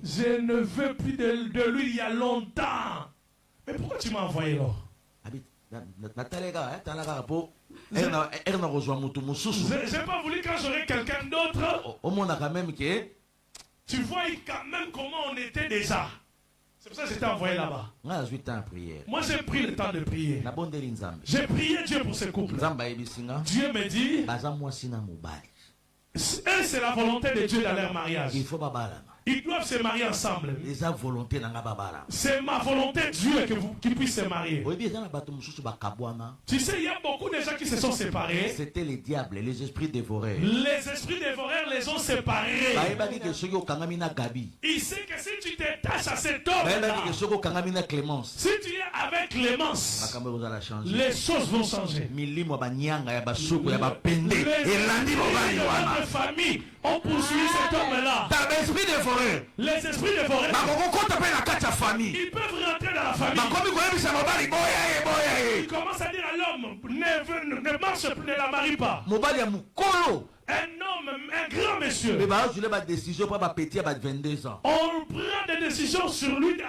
je ne veux plus de lui il y a longtemps. Mais pourquoi tu m'as envoyé là? J'ai pas voulu quand j'aurai quelqu'un d'autre. Tu vois quand même comment on était déjà. C'est pour ça que j'étais envoyé là-bas. Moi j'ai pris le temps de prier. J'ai prié Dieu pour ce couple. Dieu me dit, c'est la volonté de Dieu dans leur mariage. Ils doivent se marier ensemble. C'est ma volonté, Dieu, qu'ils puissent se marier. Tu sais, il y a beaucoup de gens qui se sont séparés. C'était les diables, les esprits dévorés. Les esprits dévorés les ont séparés. Il sait que si tu t'attaches à cet homme, si tu es avec Clémence, les choses vont changer. Les familles ont poursuivi cet homme-là. Les esprits dévorés, ils peuvent rentrer dans la famille. Ils commencent à dire à l'homme, ne marche plus, ne la marie pas. Un homme, un grand monsieur. On prend des décisions sur lui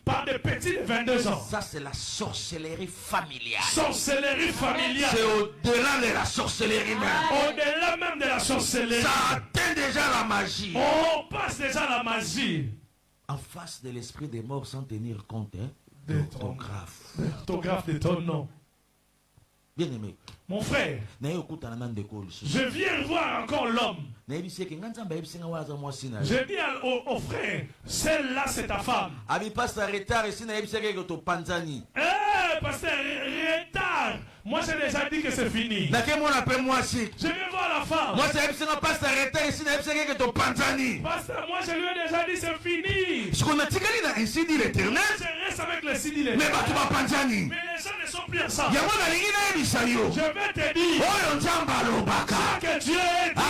par des petits de 22 ans. Ça, c'est la sorcellerie familiale. Sorcellerie familiale. C'est au-delà de la sorcellerie même. Au-delà même de la sorcellerie. Ça atteint déjà la magie. On passe déjà la magie. En face de l'esprit des morts sans tenir compte d'orthographe de ton nom. Bien aimé. Mon frère, je viens voir encore l'homme. Je dis au frère, celle-là c'est ta femme. Pasteur, retard. Moi j'ai déjà dit que c'est fini. Je viens voir la femme. Pasteur, moi je lui ai déjà dit c'est fini. Je reste avec le Sidi. Mais les gens ne sont plus ensemble. Je vais te dire que Dieu est dit.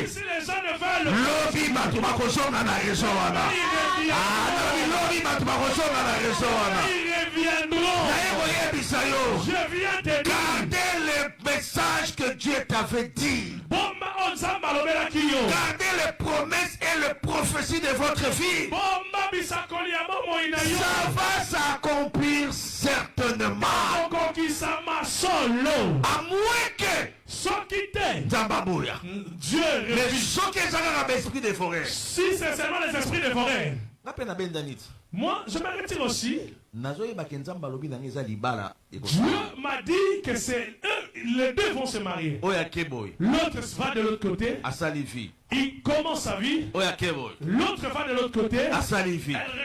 Si les gens ne veulent, ils reviendront. Je viens te dire. Gardez le message que Dieu t'avait dit. Gardez les promesses et les prophéties de votre vie. ça va s'accomplir certainement. À moins que Zambabouya. Dieu Mais ceux qui ont l'esprit des forêts. Si c'est seulement les esprits des forêts. Moi, je me retire aussi. Dieu m'a dit que c'est eux, les deux vont se marier. L'autre va de l'autre côté. Il commence sa vie. L'autre va de l'autre côté. Elle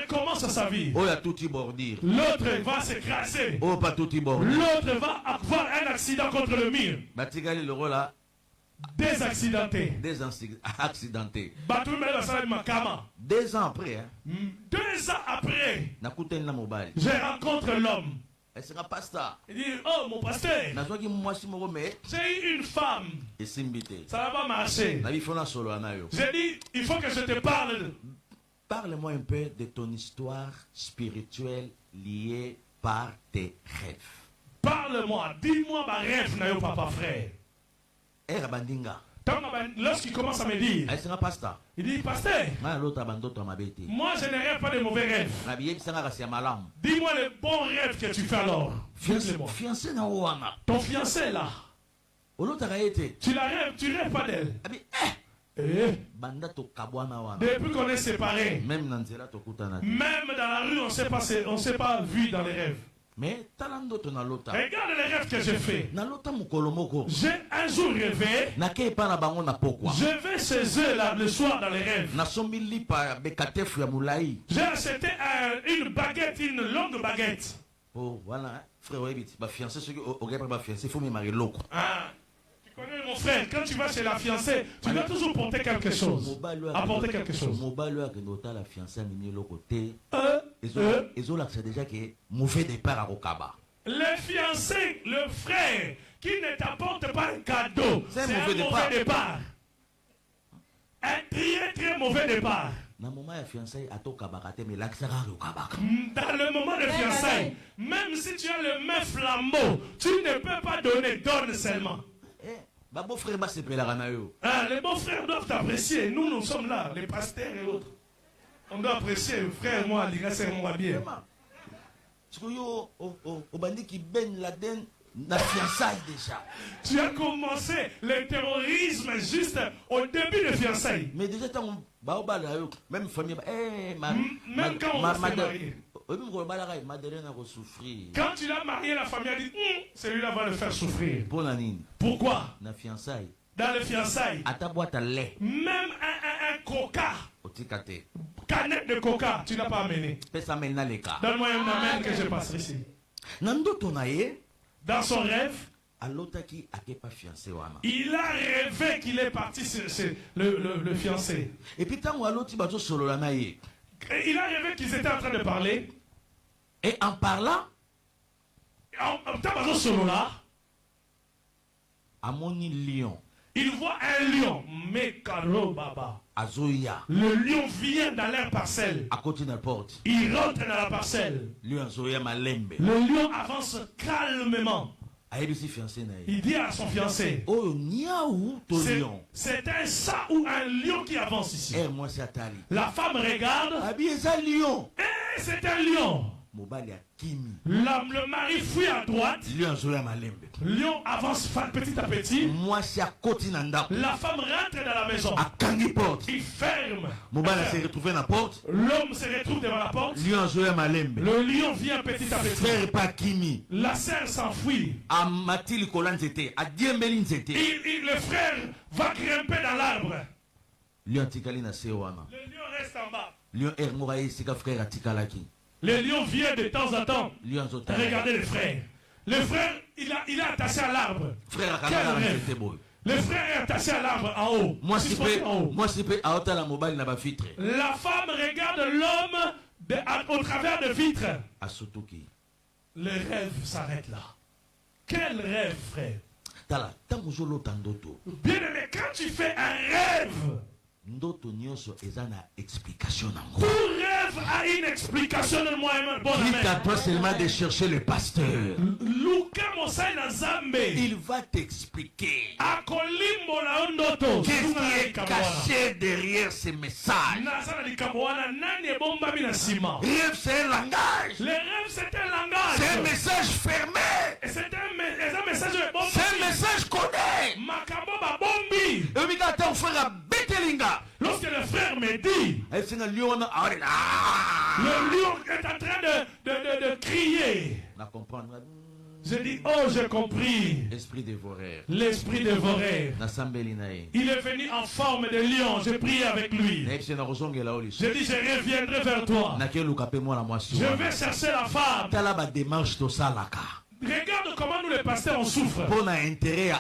recommence sa vie. L'autre va s'écraser. L'autre va avoir un accident contre le mur. Désaccidenté. Accidenté. 2 ans après. Hein? 2 ans après. Je rencontre l'homme. Il dit, oh mon pasteur. J'ai eu une femme. Ça va pas marcher. J'ai dit, il faut que je te parle. Parle-moi un peu de ton histoire spirituelle liée par tes rêves. Parle-moi, dis-moi ma rêve, Nayo papa frère. Lorsqu'il commence à me dire, il dit, pasteur, moi je ne rêve pas de mauvais rêves. Dis-moi les bons rêves que tu fais alors. Ton fiancé là. Tu rêves pas d'elle. Depuis qu'on est séparés, même dans la rue, on ne s'est pas vu dans les rêves. Mais regarde les rêves que j'ai fait. J'ai un jour rêvé. Je vais chez eux là, le soir dans les rêves. J'ai acheté une baguette, une longue baguette. Oh voilà, frère, il faut me marier. Tu connais mon frère, quand tu vas chez la fiancée, tu dois toujours porter quelque chose. Apporter quelque chose. C'est déjà que mauvais départ à Okaba. Les fiancés, le frère qui ne t'apporte pas un cadeau, c'est un mauvais départ. Un très très mauvais départ. Dans le moment de fiançailles, même si tu as le même flambeau, tu ne peux pas donner, donne seulement. Les beaux-frères doivent t'apprécier. Nous sommes là, les pasteurs et autres. On doit apprécier, frère, moi, c'est moi bien. Tu as commencé le terrorisme juste au début de fiançailles. Mais déjà, même famille, même quand on s'est marié. Quand tu l'as marié, la famille a dit celui-là va le faire souffrir. Pourquoi? Dans les fiançailles, même un coca, canette de coca, tu n'as pas amené. Donne-moi un amen que je passerai ici. Dans son rêve, il a rêvé qu'il est parti chez le fiancé. Et puis, il a rêvé qu'ils étaient en train de parler. Et en parlant, il voit un lion. Mekaro Baba. Le lion vient dans leur parcelle. Il rentre dans la parcelle. Le lion avance calmement. Il dit à son fiancé, c'est un chat ou un lion qui avance ici. La femme regarde. C'est un lion. Le mari fuit à droite. Lion avance petit à petit. La femme rentre dans la maison. Il ferme. L'homme se retrouve devant la porte. Le lion vient petit à petit. La sœur s'enfuit. Le frère va grimper dans l'arbre. Le lion reste en bas. Le lion vient de temps en temps. Regardez le frère. Le frère, il est attaché à l'arbre. Le frère est attaché à l'arbre en haut. La femme regarde l'homme au travers de vitres. Le rêve s'arrête là. Quel rêve, frère? Bien aimé, quand tu fais un rêve, ndoto nyonso eza na explication nango. Tout rêve a une explication de moi-même. Bon, Quitte à toi seulement de chercher le pasteur. Il va t'expliquer qu'est-ce qui est caché derrière ces messages. Rêve, c'est un langage. Le rêve, c'est un langage. C'est un message fermé. C'est un message C'est un message connu. Lorsque le frère me dit, le lion est en train de crier. Je dis, oh, j'ai compris. Esprit dévoreur. L'esprit dévoreur. Il est venu en forme de lion. J'ai prié avec lui. Je dis, je reviendrai vers toi. Je vais chercher la femme. Regarde comment nous les pasteurs on souffre. Pour l'intérêt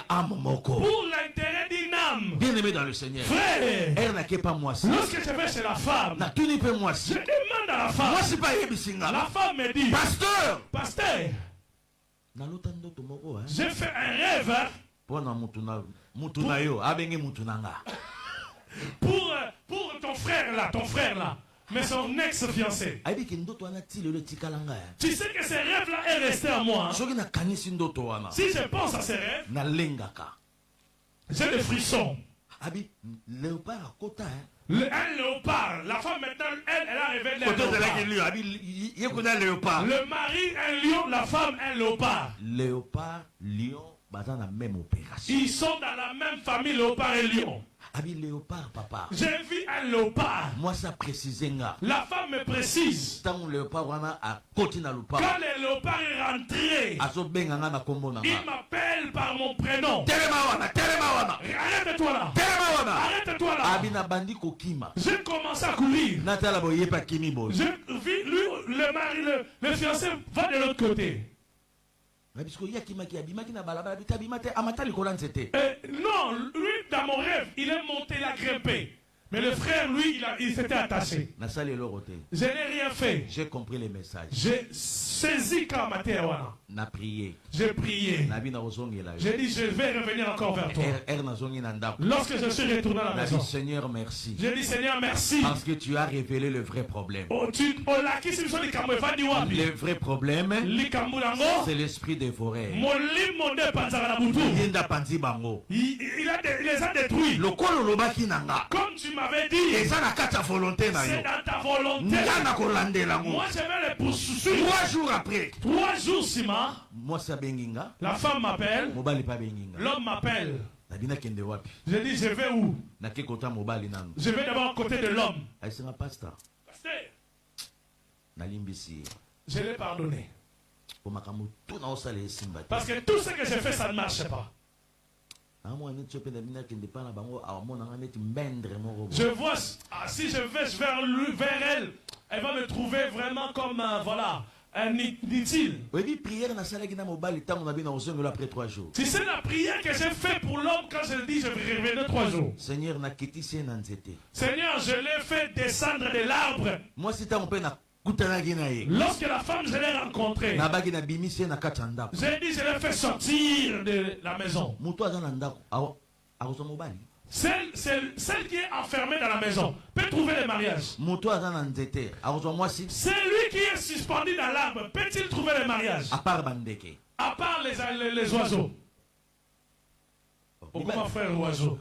d'une âme. Bien aimé dans le Seigneur. Frère, lorsque je vais chez la femme, je demande à la femme. La femme me dit, pasteur, j'ai fait un rêve pour ton frère là. Mais son ex-fiancé. Tu sais que ce rêve-là est resté à moi. Si je pense à ce rêve, j'ai des frissons. Un léopard. La femme maintenant, elle a révélé un léopard. Le mari, un lion, la femme, un léopard. Léopard, lion, dans la même opération. Ils sont dans la même famille, léopard et lion. Léopard, papa. J'ai vu un léopard. Moi, ça précise. La femme me précise. Quand le léopard est rentré, il m'appelle par mon prénom. Arrête-toi là. Arrête-toi là. J'ai commencé à courir. J'ai vu lui, le mari, le fiancé va de l'autre côté. Non, lui, dans mon rêve, il est monté, il a grimpé. Mais le frère, lui, il s'était attaché. Je n'ai rien fait. J'ai compris les messages. J'ai saisi quand Mathéwana. J'ai prié. J'ai dit, je vais revenir encore vers toi. Lorsque je suis retourné à la maison, Seigneur, merci. J'ai dit, Seigneur, merci. Parce que tu as révélé le vrai problème. Le vrai problème, c'est l'esprit dévoreur. Il les a détruits. Comme tu m'avais dit, c'est dans ta volonté. Moi, je vais les poursuivre. 3 jours après, 3 jours, Sima, la femme m'appelle, l'homme m'appelle. Je dis, je vais où? Je vais d'abord à côté de l'homme. Pasteur, je l'ai pardonné. Parce que tout ce que j'ai fait, ça ne marche pas. Je vois, si je vais vers elle, elle va me trouver vraiment comme, voilà, un inutile. Si c'est la prière que j'ai fait pour l'homme quand je dis je vais revenir 3 jours. Seigneur, je l'ai fait descendre de l'arbre. Lorsque la femme, je l'ai rencontrée, j'ai dit, je l'ai fait sortir de la maison. Celle qui est enfermée dans la maison peut trouver le mariage. Celui qui est suspendu dans l'arbre peut-il trouver le mariage? À part les oiseaux. Pourquoi frère oiseau?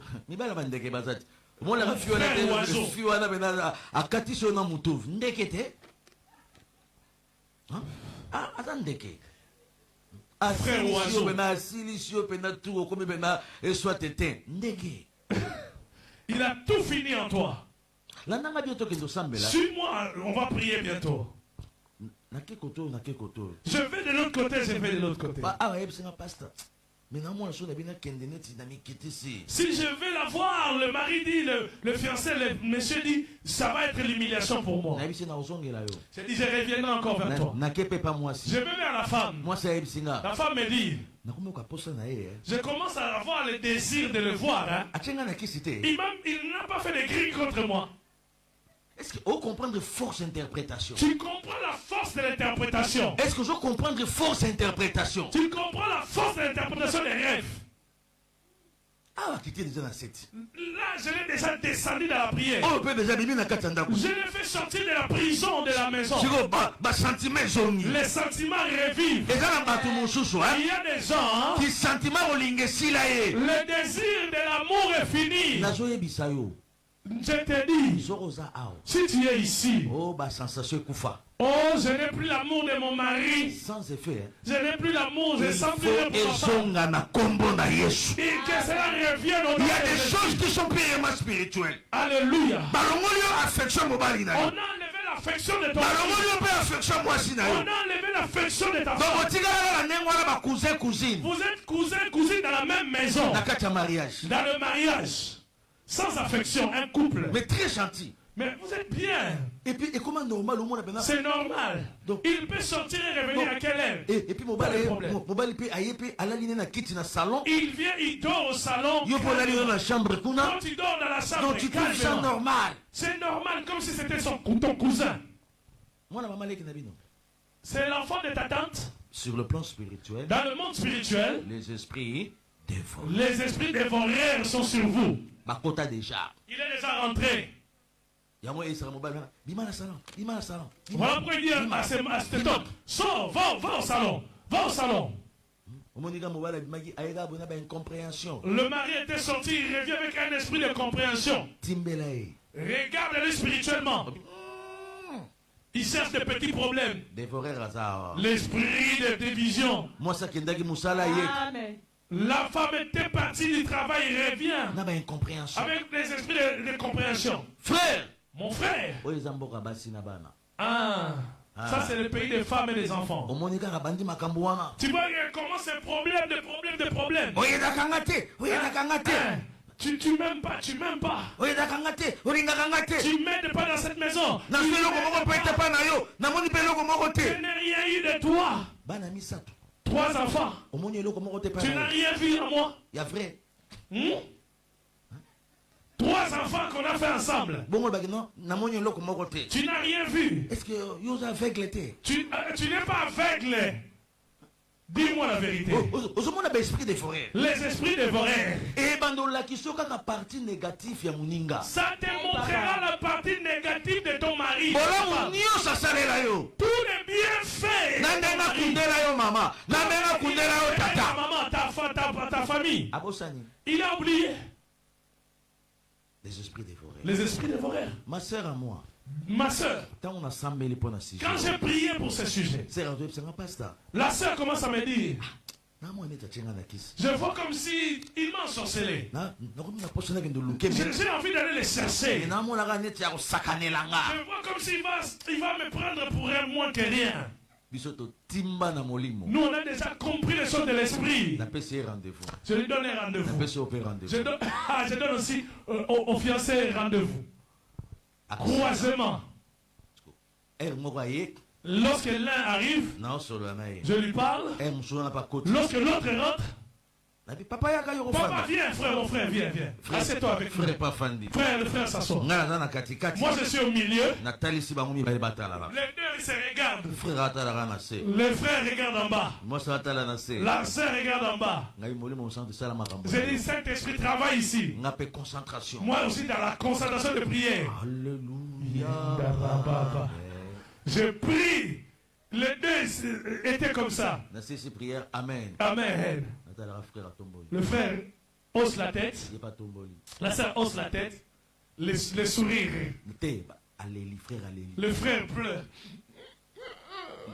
Frère oiseau. Il a tout fini en toi. Suis-moi, on va prier bientôt. Je vais de l'autre côté, je vais de l'autre côté. Si je vais la voir, le mari dit, le fiancé, le monsieur dit, ça va être l'humiliation pour moi. Je dis, je reviendrai encore vers toi. Je vais vers la femme. La femme me dit, je commence à avoir le désir de le voir. Hein. Il n'a pas fait de cris contre moi. Est-ce que vous comprenez force interprétation? Tu comprends la force de l'interprétation? Est-ce que je comprends force interprétation? Tu comprends la force de l'interprétation des rêves? Ah, qui était déjà dans 7. Là, je l'ai déjà descendu dans la prière. Oh, peut déjà venir dans 4 ans. Je l'ai fait sortir de la prison de la maison. Les sentiments revivent. Il y a des gens qui sentiments le désir de l'amour est fini. Je te dis, si tu es ici, oh, bah, sensation kufa. Oh, je n'ai plus l'amour de mon mari. Sans effet. Je n'ai plus l'amour, je sens plus le et que cela revienne au nom. Il y a des choses qui sont purement spirituelles. Alléluia. On a enlevé l'affection de ton fils. On a enlevé l'affection de ta femme. Vous êtes cousins dans la même maison. Dans le mariage. Sans affection, un couple. Mais très gentil. Mais vous êtes bien. Et puis, et comment normal au monde? C'est normal. Donc, il peut sortir et revenir à quelle heure? Et puis, il vient, il dort au salon. Quand il dort dans la chambre, donc tu trouves ça normal. C'est normal, comme si c'était ton cousin. C'est l'enfant de ta tante. Sur le plan spirituel, dans le monde spirituel, les esprits dévoreurs sont sur vous. Déjà. Il est déjà rentré. Voilà pourquoi il dit à cet homme, sors, va au salon. Va au salon. Le mari était sorti, il revient avec un esprit de compréhension. Regarde-le spirituellement. Il cherche des petits problèmes. L'esprit de division. Amen. La femme était partie du travail, il revient. Avec des esprits de compréhension. Frère. Mon frère. Ça c'est le pays des femmes et des enfants. Tu vois comment c'est problème de problème. Tu m'aimes pas. Tu m'aides pas dans cette maison. Je n'ai rien eu de toi. 3 enfants. Tu n'as rien vu à moi. 3 enfants qu'on a fait ensemble. Tu n'as rien vu. Est-ce que vous êtes aveugle? Tu n'es pas aveugle. Dis-moi la vérité. Les esprits dévorés. Ça te montrera la partie négative de ton mari. Tous les bienfaits. Ta famille. Il a oublié. Les esprits dévorés. Les esprits dévorés. Ma soeur à moi. Ma soeur. Quand j'ai prié pour ce sujet, la soeur commence à me dire, je vois comme si il m'a ensorcelé. J'ai envie d'aller les chercher. Je vois comme s'il va me prendre pour un moins que rien. Nous on a déjà compris les choses de l'esprit. Je lui donne un rendez-vous. Je donne aussi aux fiancés un rendez-vous. Croisement. Lorsque l'un arrive, je lui parle. Lorsque l'autre rentre, papa viens, frère, mon frère, viens. Assieds-toi avec nous. Frère, le frère s'assoit. Moi je suis au milieu. Les deux ils se regardent. Le frère regarde en bas. La sœur regarde en bas. J'ai dit Saint-Esprit travaille ici. Moi aussi dans la concentration de prière. Alléluia. Je prie. Les deux étaient comme ça. Amen. Amen. Le frère hausse la tête. La sœur hausse la tête. Les sourires. Le frère pleure.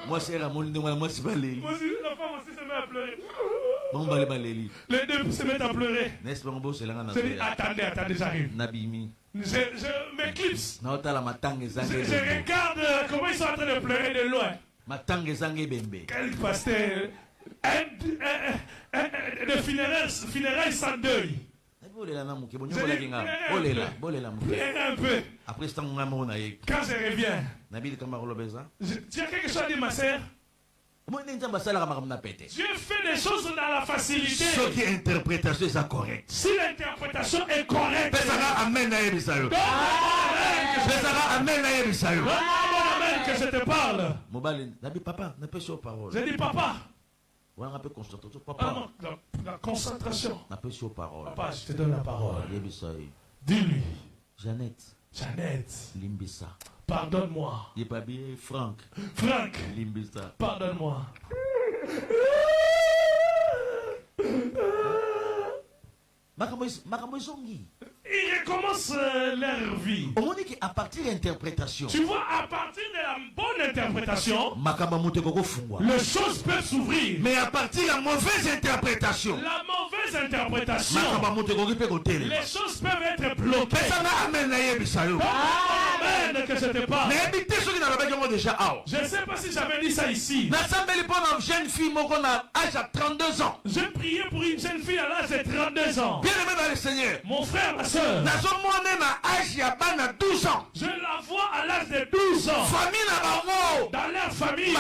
Moi c'est la femme aussi se met à pleurer. Les deux se mettent à pleurer. Je dis attendez, j'arrive. Je m'éclipse. Je regarde comment ils sont en train de pleurer de loin. Quel pasteur de funérailles sans deuil. Un peu. Quand je reviens, tu as quelque chose à dire, ma sœur? Dieu fait des choses dans la facilité. Si l'interprétation est correcte, amen que je te parle. J'ai dit papa, Ah, la concentration. Papa, je te donne la parole. Dis-lui. Jeannette. Limbisa. Pardonne-moi. Franck. Limbisa. Pardonne-moi. Ils recommencent leur vie. À partir de l'interprétation. Tu vois, à partir de la bonne interprétation, les choses peuvent s'ouvrir. Mais à partir de la mauvaise interprétation, les choses peuvent être bloquées. Amen, que c'était pas. Je ne sais pas si j'avais dit ça ici. Je priais pour une jeune fille à l'âge de 32 ans. Bien-aimé dans le Seigneur, mon frère, ma soeur, je la vois à l'âge de 12 ans. Dans leur famille,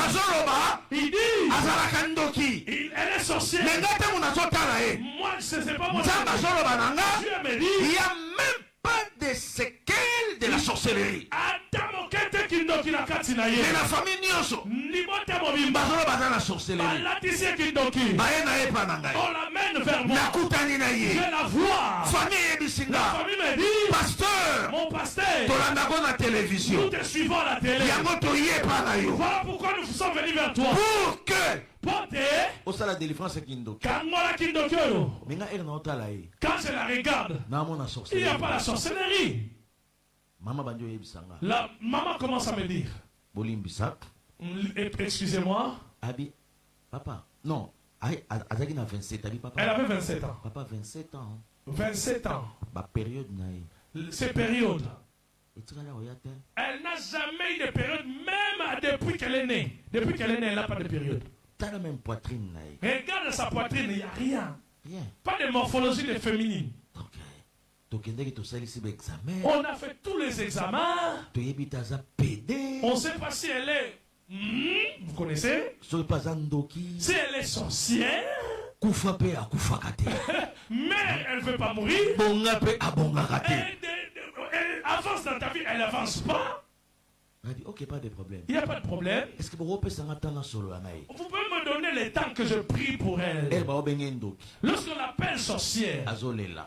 il dit elle est sorcière. Moi, je ne sais pas moi. Dieu me dit il n'y a même pas de séquelles de la sorcellerie. Mais la famille Nyoso, la sorcellerie. On l'amène vers moi. Je la vois. Famille me dit, pasteur, mon pasteur, nous te suivons à la télé. Voilà pourquoi nous sommes venus vers toi. Pour que la délivrance quand je la regarde, il n'y a pas la sorcellerie. La maman commence à me dire, excusez-moi, papa, non, elle avait 27 ans. Papa, 27 ans. 27 ans. Ces périodes. Elle n'a jamais eu de période, même depuis qu'elle est née. Depuis qu'elle est née, elle n'a pas de période. T'as la même poitrine. Regarde sa poitrine, il n'y a rien. Pas de morphologie de féminine. On a fait tous les examens. On ne sait pas si elle est... vous connaissez? Si elle est sorcière. Mais elle ne veut pas mourir. Elle avance dans ta vie, elle n'avance pas. Elle a dit, ok, pas de problème. Il n'y a pas de problème. Est-ce que vous pouvez me donner le temps que je prie pour elle? Lorsqu'on l'appelle sorcière,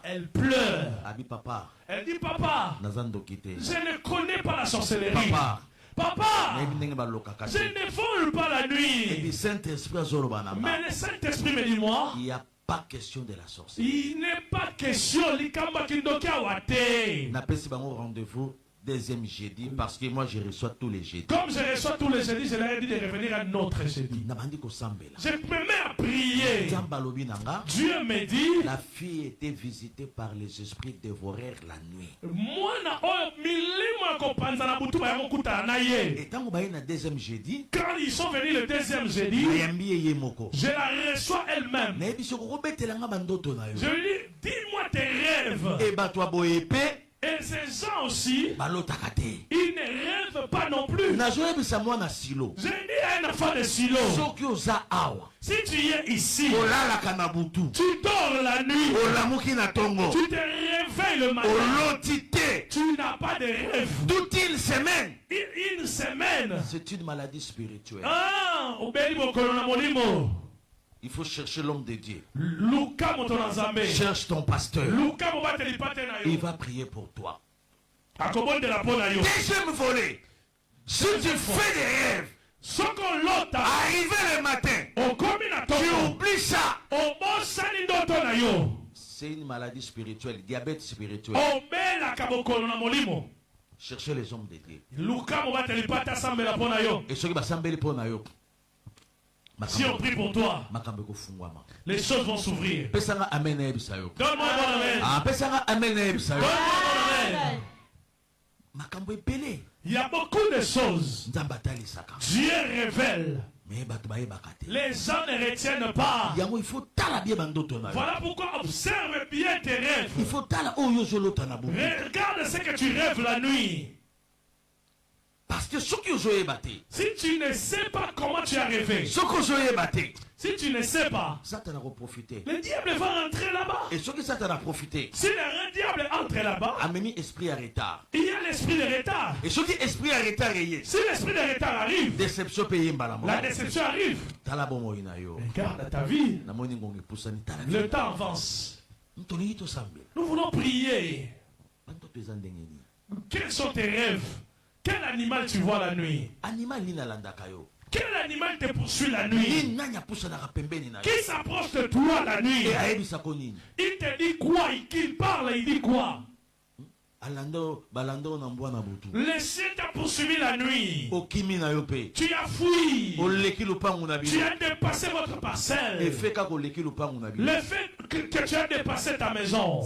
elle pleure. Elle dit, papa, je ne connais pas la sorcellerie. Papa, je ne vole pas la nuit. Mais le Saint-Esprit me dit, moi, il n'y a pas question de la sorcellerie. Il n'est pas question. Rendez-vous deuxième jeudi, parce que moi je reçois tous les jeudis. Comme je reçois tous les jeudis, je leur ai dit de revenir un autre jeudi. Je me mets à prier. Dieu me dit, la fille était visitée par les esprits dévoreurs la nuit. Et tant que deuxième jeudi, quand ils sont venus le deuxième jeudi, je la reçois elle-même. Je lui dis, dis-moi tes rêves. Et ces gens aussi, ils ne rêvent pas non plus. Je dis à un enfant de Silo, si tu es ici, tu dors la nuit, tu te réveilles le matin, tu n'as pas de rêve. Toute une semaine. Une semaine. C'est une maladie spirituelle. Il faut chercher l'homme de Dieu. Cherche ton pasteur. Il va prier pour toi. Deuxième volet. Si tu fais des rêves, arrivé le matin, tu oublies ça. C'est une maladie spirituelle, diabète spirituel. Cherchez les hommes de Dieu. Et ceux qui vont s'embêter pour nous. Si on prie pour toi, les choses vont s'ouvrir. Donne-moi un amen. Donne-moi un amen. Il y a beaucoup de choses. Dieu révèle. Les gens ne retiennent pas. Voilà pourquoi observe bien tes rêves. Regarde ce que tu rêves la nuit. Parce que si tu ne sais pas comment tu as rêvé, si tu ne sais pas, le diable va rentrer là-bas. Et ce que Satan a profité, si le diable entre là-bas, a mis esprit à retard. Il y a l'esprit de retard. Et ce qui est esprit de retard, Si l'esprit de retard arrive, déception payée la déception arrive. Regarde ta vie. Le temps avance. Nous voulons prier. Quels sont tes rêves? Quel animal tu vois la nuit? Quel animal te poursuit la nuit? Qui s'approche de toi la nuit? Il te dit quoi? Il parle, il dit quoi? Le chien t'a poursuivi la nuit. Tu as fui. Tu as dépassé votre parcelle. Le fait que tu as dépassé ta maison,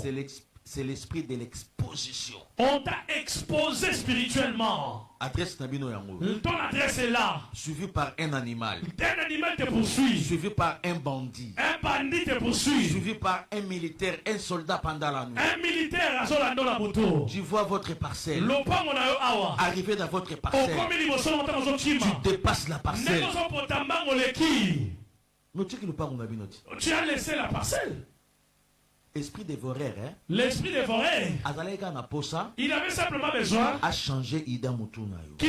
c'est l'esprit de l'exposition. On t'a exposé spirituellement. Ton adresse est là. Suivi par un animal. Un animal te poursuit. Suivi par un bandit. Un bandit te poursuit. Suivi par un militaire, un soldat pendant la nuit. Un militaire à Zolando la moto. Tu vois votre parcelle. Arrivé dans votre parcelle. Tu dépasses la parcelle. Tu as laissé la parcelle. Esprit dévoreur, hein? L'esprit dévoreur. Il avait simplement besoin à changer qu'il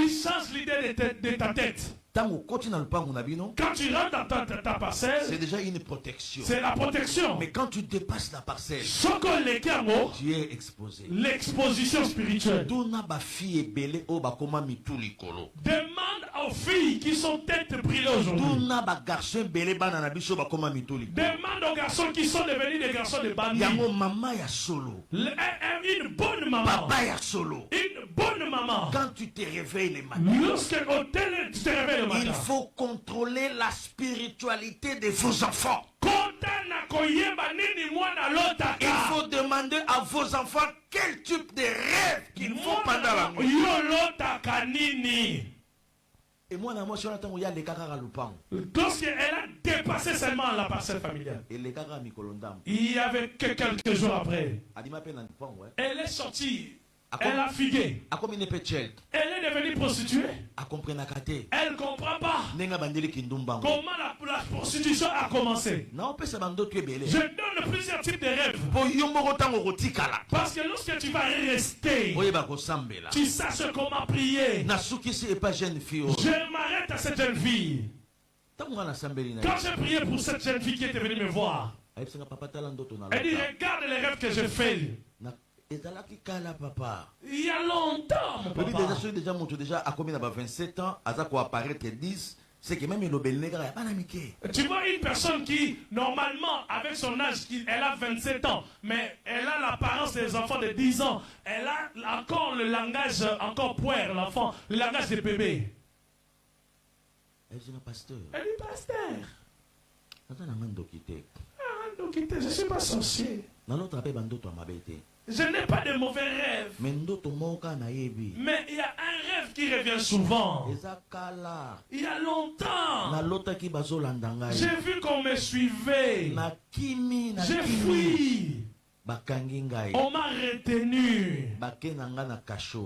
change l'idée de ta tête. Quand tu rentres dans ta parcelle, c'est déjà une protection. C'est la protection. Mais quand tu dépasses la parcelle, tu es exposé. L'exposition spirituelle. Demande aux filles qui sont têtes brûlées aujourd'hui. Demande aux garçons qui sont devenus des garçons de bandits. Une bonne maman. Papa ya solo. Une bonne maman. Quand tu te réveilles le matin, lorsque tu te réveilles le matin, il faut contrôler la spiritualité de vos enfants. Il faut demander à vos enfants quel type de rêve qu'ils font pendant la nuit. Et moi, lorsqu'elle a dépassé seulement la parcelle familiale, il y avait que quelques jours après, elle est sortie. Elle a fugué. Elle est devenue prostituée. Elle ne comprend pas comment la prostitution a commencé. Je donne plusieurs types de rêves. Parce que lorsque tu vas rester, tu saches comment prier. Je m'arrête à cette jeune fille. Quand j'ai prié pour cette jeune fille qui était venue me voir, elle dit, regarde les rêves que j'ai faits. Il y a longtemps, mon papa. Déjà à combien 27 ans, à quoi apparaître 10, c'est que même il tu vois une personne qui, normalement, avec son âge, elle a 27 ans, mais elle a l'apparence des enfants de 10 ans. Elle a encore le langage, encore puère, l'enfant, le langage des bébés. Elle dit, pasteur. Elle dit, pasteur. Je ne suis pas sorcier. Je n'ai pas de mauvais rêves. Mais il y a un rêve qui revient souvent. Il y a longtemps. J'ai vu qu'on me suivait. J'ai fui. On m'a retenu.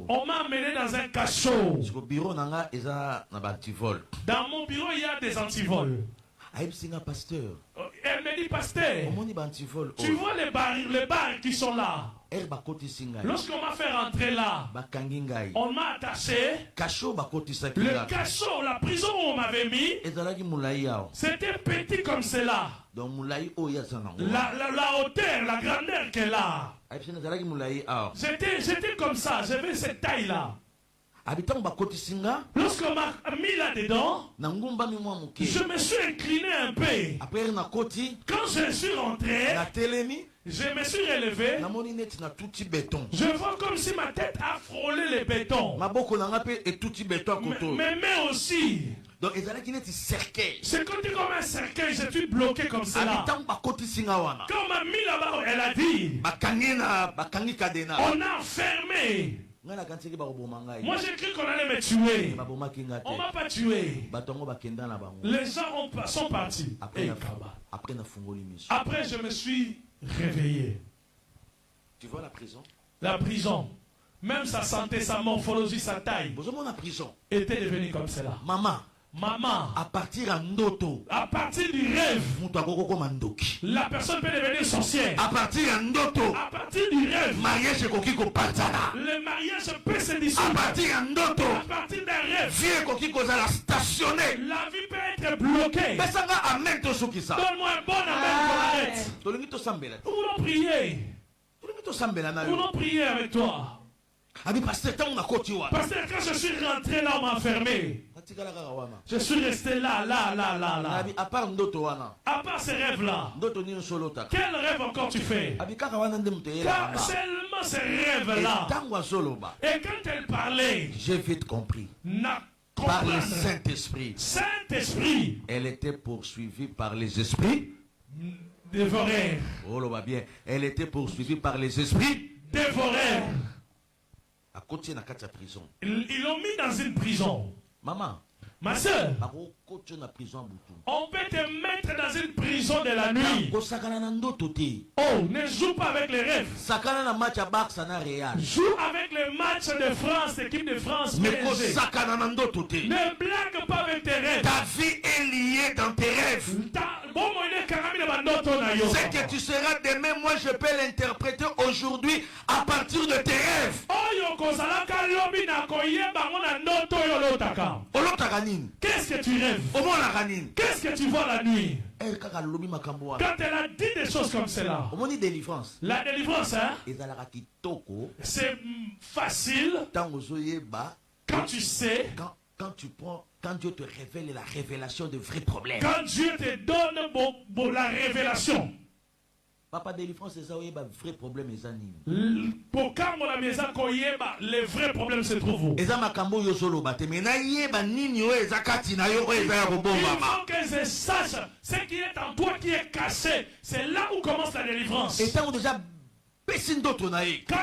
On m'a amené dans un cachot. Dans mon bureau, il y a des antivols. Elle me dit, pasteur, tu vois les barres qui sont là. Lorsqu'on m'a fait rentrer là, on m'a attaché. Le cachot, la prison où on m'avait mis, c'était petit comme cela. La hauteur, la grandeur qu'elle a. J'étais comme ça, j'avais cette taille-là. Lorsqu'on m'a mis là-dedans, je me suis incliné un peu. Quand je suis rentré, je me suis relevé. Je vois comme si ma tête a frôlé le béton. Mes mains aussi. Donc, c'est comme un cercueil, je suis bloqué comme cela. Quand on m'a mis là-bas, elle a dit, on a enfermé. Moi j'ai cru qu'on allait me tuer. On m'a pas tué. Les gens sont partis. Après je me suis réveillé. Tu vois la prison? La prison. Même sa santé, sa morphologie, sa taille était devenue comme cela. Maman, à partir du rêve, la personne peut devenir sorcière. À partir du rêve, le mariage peut se partir d'un rêve, vie koki kozala stationné. la vie peut être bloquée. Pesanga amen to sukisa. Donne-moi un bon amen qu'on arrête. Tolingi to sambela. Nous voulons prier. Tolingi to sambela na Nous yo. voulons prier avec toi. Abi pasteur tango na koti wa. Parce que quand je suis rentré là, on m'a enfermé. Natikala kaka wana. Je suis resté là. Abi à part ndoto wana. À part ces rêves-là, Ndoto ni solota. quel rêve encore tu fais? Abi kaka wana ndemte Car la. seulement ces rêves-là. Tango soloba. Et quand elle parlait, J'ai vite compris. n'a Par le compris. Saint-Esprit. Saint-Esprit, Elle était poursuivie par les esprits. dévoreur, Oh là bien. Elle était poursuivie par les esprits. dévoreur. À côté na kati ya prison. Ils l'ont mis dans une prison. Maman. Ma soeur, Bako côté na prison butu. on peut te mettre dans une prison de la nuit. Ko sakana na ndoto te. Oh, ne joue pas avec les rêves. Sakana na match à Barça na Real. Joue avec les matchs de France, l'équipe de France. Mais ko PSG. sakana na ndoto te. Ne blague pas avec tes rêves. Ta vie est liée dans tes rêves. Ce que tu seras demain, moi je peux l'interpréter aujourd'hui à partir de tes rêves. Olotaka nini? Qu'est-ce que tu rêves? Omonaka nini? Qu'est-ce que tu vois la nuit? Kaka lobi makambo wana. Quand elle a dit des choses comme cela, Omoni délivrance. la délivrance, hein, Ezalaka kitoko. c'est facile Tango zoyeba. quand tu sais, Quand Dieu te révèle la révélation de vrais problèmes. quand Dieu te donne la révélation. Papa délivrance c'est ça oyeba vrai problème ezanini. Pour quand la maison koyeba, les vrais problèmes se trouvent où? Eza makambo yo solo bate mais na yeba nini o ezakati na yo o ezaya Il kobomba. faut que je sache ce qui est en toi qui est caché. C'est là où commence la délivrance. Et tango déjà pesin d'autres na ye. Quand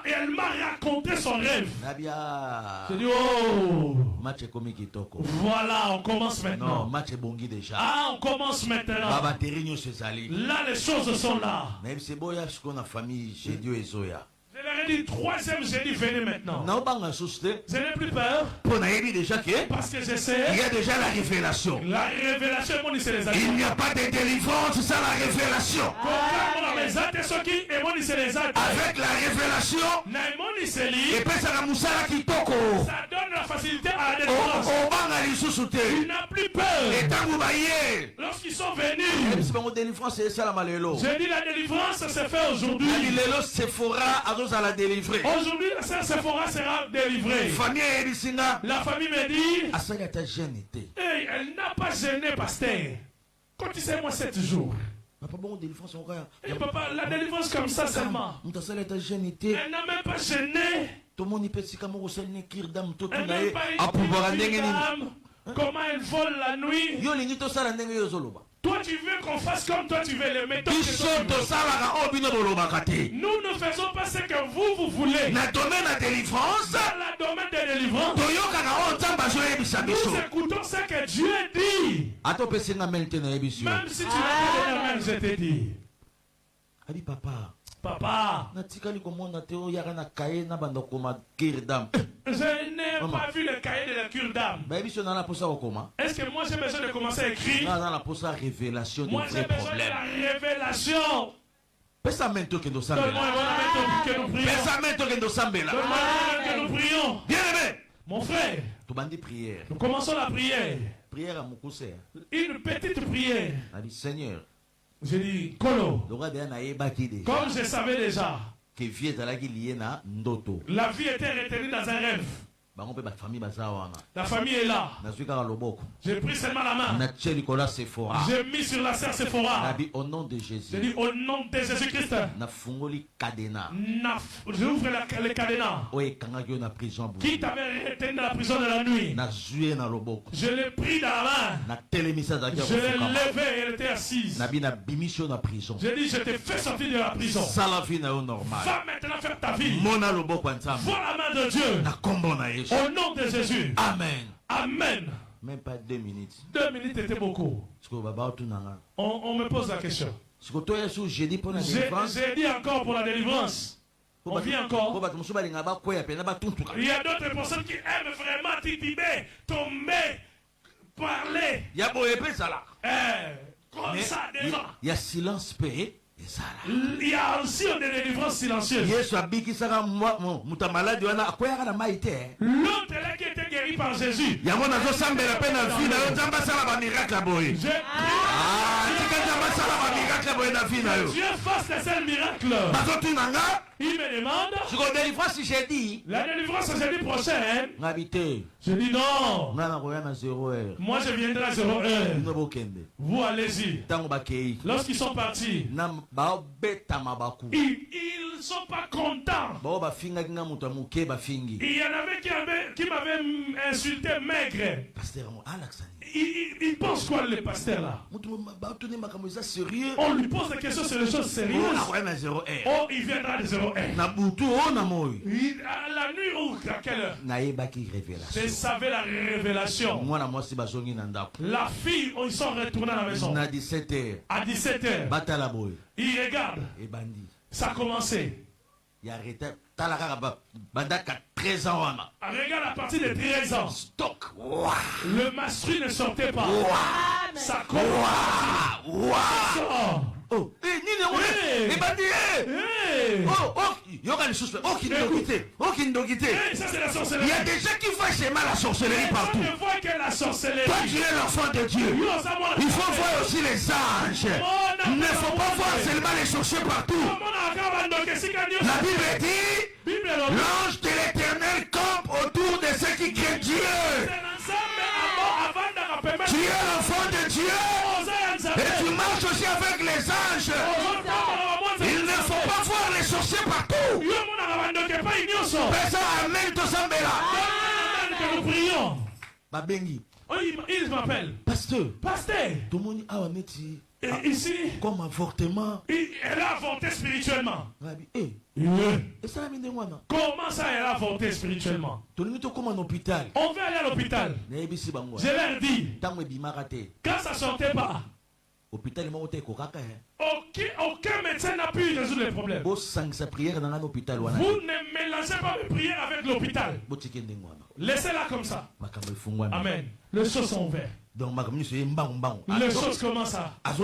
elle m'a raconté son rêve, Nabia. j'ai dit, oh, Match komi kitoko. voilà, on commence Non, maintenant. match bongi déjà. Ah, on commence maintenant. Baba Terigno Cesali. Là, les choses sont là. Même c'est boya ce qu'on a famille chez Dieu et Zoya. Je leur ai dit, troisième, j'ai dit, venez maintenant. Non, banga souste. Je n'ai plus peur Pour naïbi déjà que parce que je il sais y a déjà la révélation. la révélation, mon c'est les Il amis. n'y a pas de délivrance sans la révélation. Avec la révélation, et puis ça la moussala kitoko. Ça donne la facilité à la délivrance. O banga lisusu Tu te. n'as plus peur. Et tango baye. Lorsqu'ils sont Et venus, c'est pas mon délivrance c'est ça la malelo. j'ai dit la délivrance se fait aujourd'hui. Alilelo Sephora à la délivrer. Aujourd'hui, la sœur Sephora sera délivrée. Famille Elisinga. La famille me dit, Asali ta jeune était. hey, elle n'a pas gêné, pasteur. Quand tu sais, moi, 7 jours. Papa bon délivrance on Et papa, la délivrance comme ça seulement. Mutasala ta jeune était. Elle n'a même pas gêné. Tout le monde peut se comme au ne kirdam tout Elle n'a pas à pouvoir été ndenge nini. femme. Comment elle vole la nuit. Yo lingi to sala ndenge yo zoloba. Toi, tu veux qu'on fasse comme toi, tu veux les méthodes. que Biso toi, tu to veux. sala ka obino bolobaka te. Nous ne faisons pas ce que vous voulez. Na domaine de délivrance, Dans le domaine de délivrance, toyokaka o nzamba zo yebisa biso. nous écoutons ce que Dieu dit. Ato pesenga mente na yebiso. Même si tu n'as pas donné la main, je te dis. Abi papa. Papa, Natikali komona te o yaka na kaye na bandoko ma kirdam. je n'ai Maman. pas vu le cahier de la cure d'âme. Ba yebiso na la posa kokoma. Est-ce que moi j'ai besoin de commencer à écrire? Na la posa révélation de Moi j'ai vrais besoin de problèmes. la révélation. Pesa mente kendo Donne-moi sambela. un moment que nous prions. Pesa mente kendo sambela. Donne-moi un moment que nous prions. Bien aimé. Mon frère, Tobandi prière. nous commençons la prière. Prière à Mukuse. Une petite prière. Abi Seigneur. Je dis, Kolo, Le roi de na yebaki déjà. comme je savais déjà, Que vie ezalaki lié na ndoto. la vie était retenue dans un rêve. Bango pe ba famille baza wana. La famille est là. Nazwi kaka loboko. J'ai pris seulement la main. Na tie Nicolas Sephora. J'ai mis sur la sœur Sephora. Nabi au nom de J'ai Jésus. dit, au nom de Jésus-Christ, Na fungoli kadena. j'ouvre le cadenas. Oye kangaki yo na prison Qui butu. t'avait retenu dans la prison de la nuit? Na zwi na loboko. Je l'ai pris dans la main. Na telemisa zaki Je l'ai kofukama. levé et elle était assise. Nabi na bimisho na prison. J'ai dit, je t'ai fait sortir de la prison. Sala vie na yo normal. Va maintenant faire ta vie. Mona loboko ya Nzambe. Vois la main de Dieu. Na kombo na Yesu. Au nom de Jésus. Amen. Amen. Même pas 2 minutes. 2 minutes était beaucoup. Siko baba otunanga. On me pose la question. Siko to Yesu jeudi pour la J'ai délivrance. dit encore pour la délivrance. On vit Po encore. bato mosusu balinga bakwea pena batuntuka. Il y a d'autres personnes qui aiment vraiment titiber, tomber, parler. Ya boye pe sala. Comme Mais ça, des gens. il y a silence pe. Il y a aussi des délivrances silencieuses. L'autre là qui était guéri par Jésus. Dieu fasse des seuls miracles. Il me demande la délivrance jeudi prochain. Je dis non. Moi je viendrai à 0 heure. Vous allez-y. Lorsqu'ils sont partis, ils ne sont pas contents. Il y en avait qui m'avaient insulté maigre. Il pense quoi le pasteur là? On lui pose des questions sur les choses sérieuses. Oh, il viendra de 0 heure. À la nuit ou à quelle heure? Je savais la révélation. La fille, ils sont retournés à la maison. À 17 heures. Il regarde. Ça a commencé. Il a arrêté. 13 ans. Regarde à partir de 13 ans. Stock. Le mastrue ne sortait pas. Ça commence. Oh, il y a des gens qui font schéma la sorcellerie partout. Toi tu es l'enfant de Dieu. Il faut voir aussi les anges. Il ne faut pas voir seulement les sorciers partout. La Bible dit, l'ange de l'Éternel campe autour de ceux qui craignent Dieu. Tu es l'enfant de Dieu. Et tu marches aussi avec les anges. Il ne faut pas voir les sorciers partout. Amen, nous prions. Babengi. Oh, il m'appelle. Pasteur. Tout le monde a ici, comme avortement. Elle a avorté spirituellement. Comment ça, elle a avorté spirituellement? On veut aller à l'hôpital. Je leur dis, quand ça sortait pas, aucun médecin n'a pu résoudre les problèmes. Vous ne mélangez pas mes prières avec l'hôpital. Laissez-la comme ça. Amen. Les choses sont ouvertes. Les choses commencent à... Elle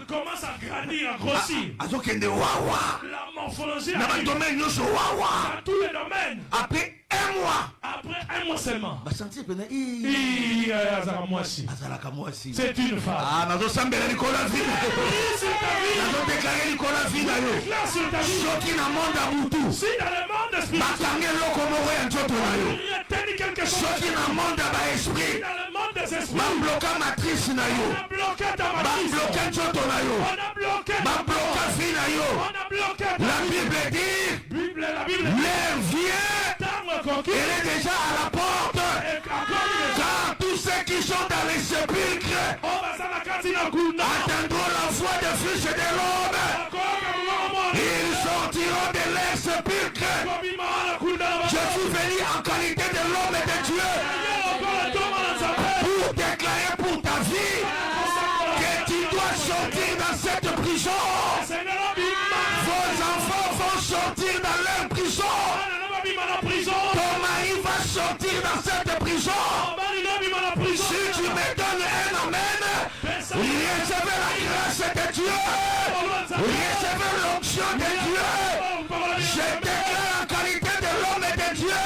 commence à grandir, à grossir. La morphologie arrive dans tous les domaines. Après un mois seulement. C'est une femme. Si dans le monde spirituel, il y a quelque chose dans le monde des esprits, on a bloqué ta matrice, on a bloqué ta La Bible dit, l'air vient, il est déjà à la porte. Car tous ceux qui sont dans les sépulcres attendront la voix des fils de l'homme. Ils sortiront de l'air sépulcre. Je suis venu en qualité de l'homme et de Dieu pour déclarer pour ta vie que tu dois sortir dans cette prison. Vos enfants vont sortir dans leur prison. Ton mari va sortir dans cette prison. Si tu me donnes un amen, recevez la grâce de Dieu. Recevez l'onction de Dieu. Je déclare en qualité de l'homme et de Dieu.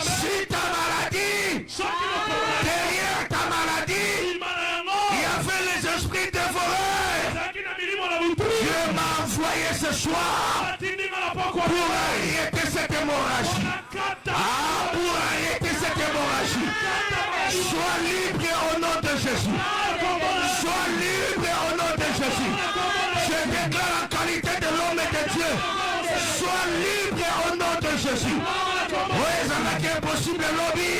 Si ta maladie, derrière ta maladie, il y avait les esprits dévorés. Dieu m'a envoyé ce soir pour arrêter cette hémorragie. Pour arrêter cette hémorragie. Sois libre au nom de Jésus. Sois libre au nom de Jésus. Je déclare en qualité de l'homme et de Dieu. Sois libre au nom de Jésus. Oui, ça n'a qu'un possible lobby.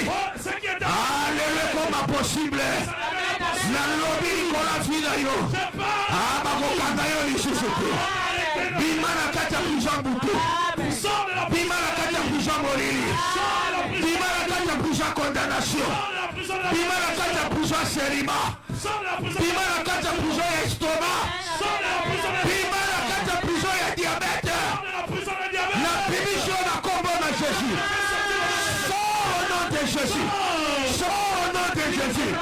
Alléluia comme possible. La lobby Nicolas Finayo. Bakokanga yo lisusu. Bimana kata prison butu. Bimana kata prison molili. Bimana kata prison condamnation. Bimana kata prison célibat. Bimana kata prison estomac. Bimana kata prison ya diabète. La pémission na combo na Jésus. Sors au nom de Jésus. Sors au nom de Jésus.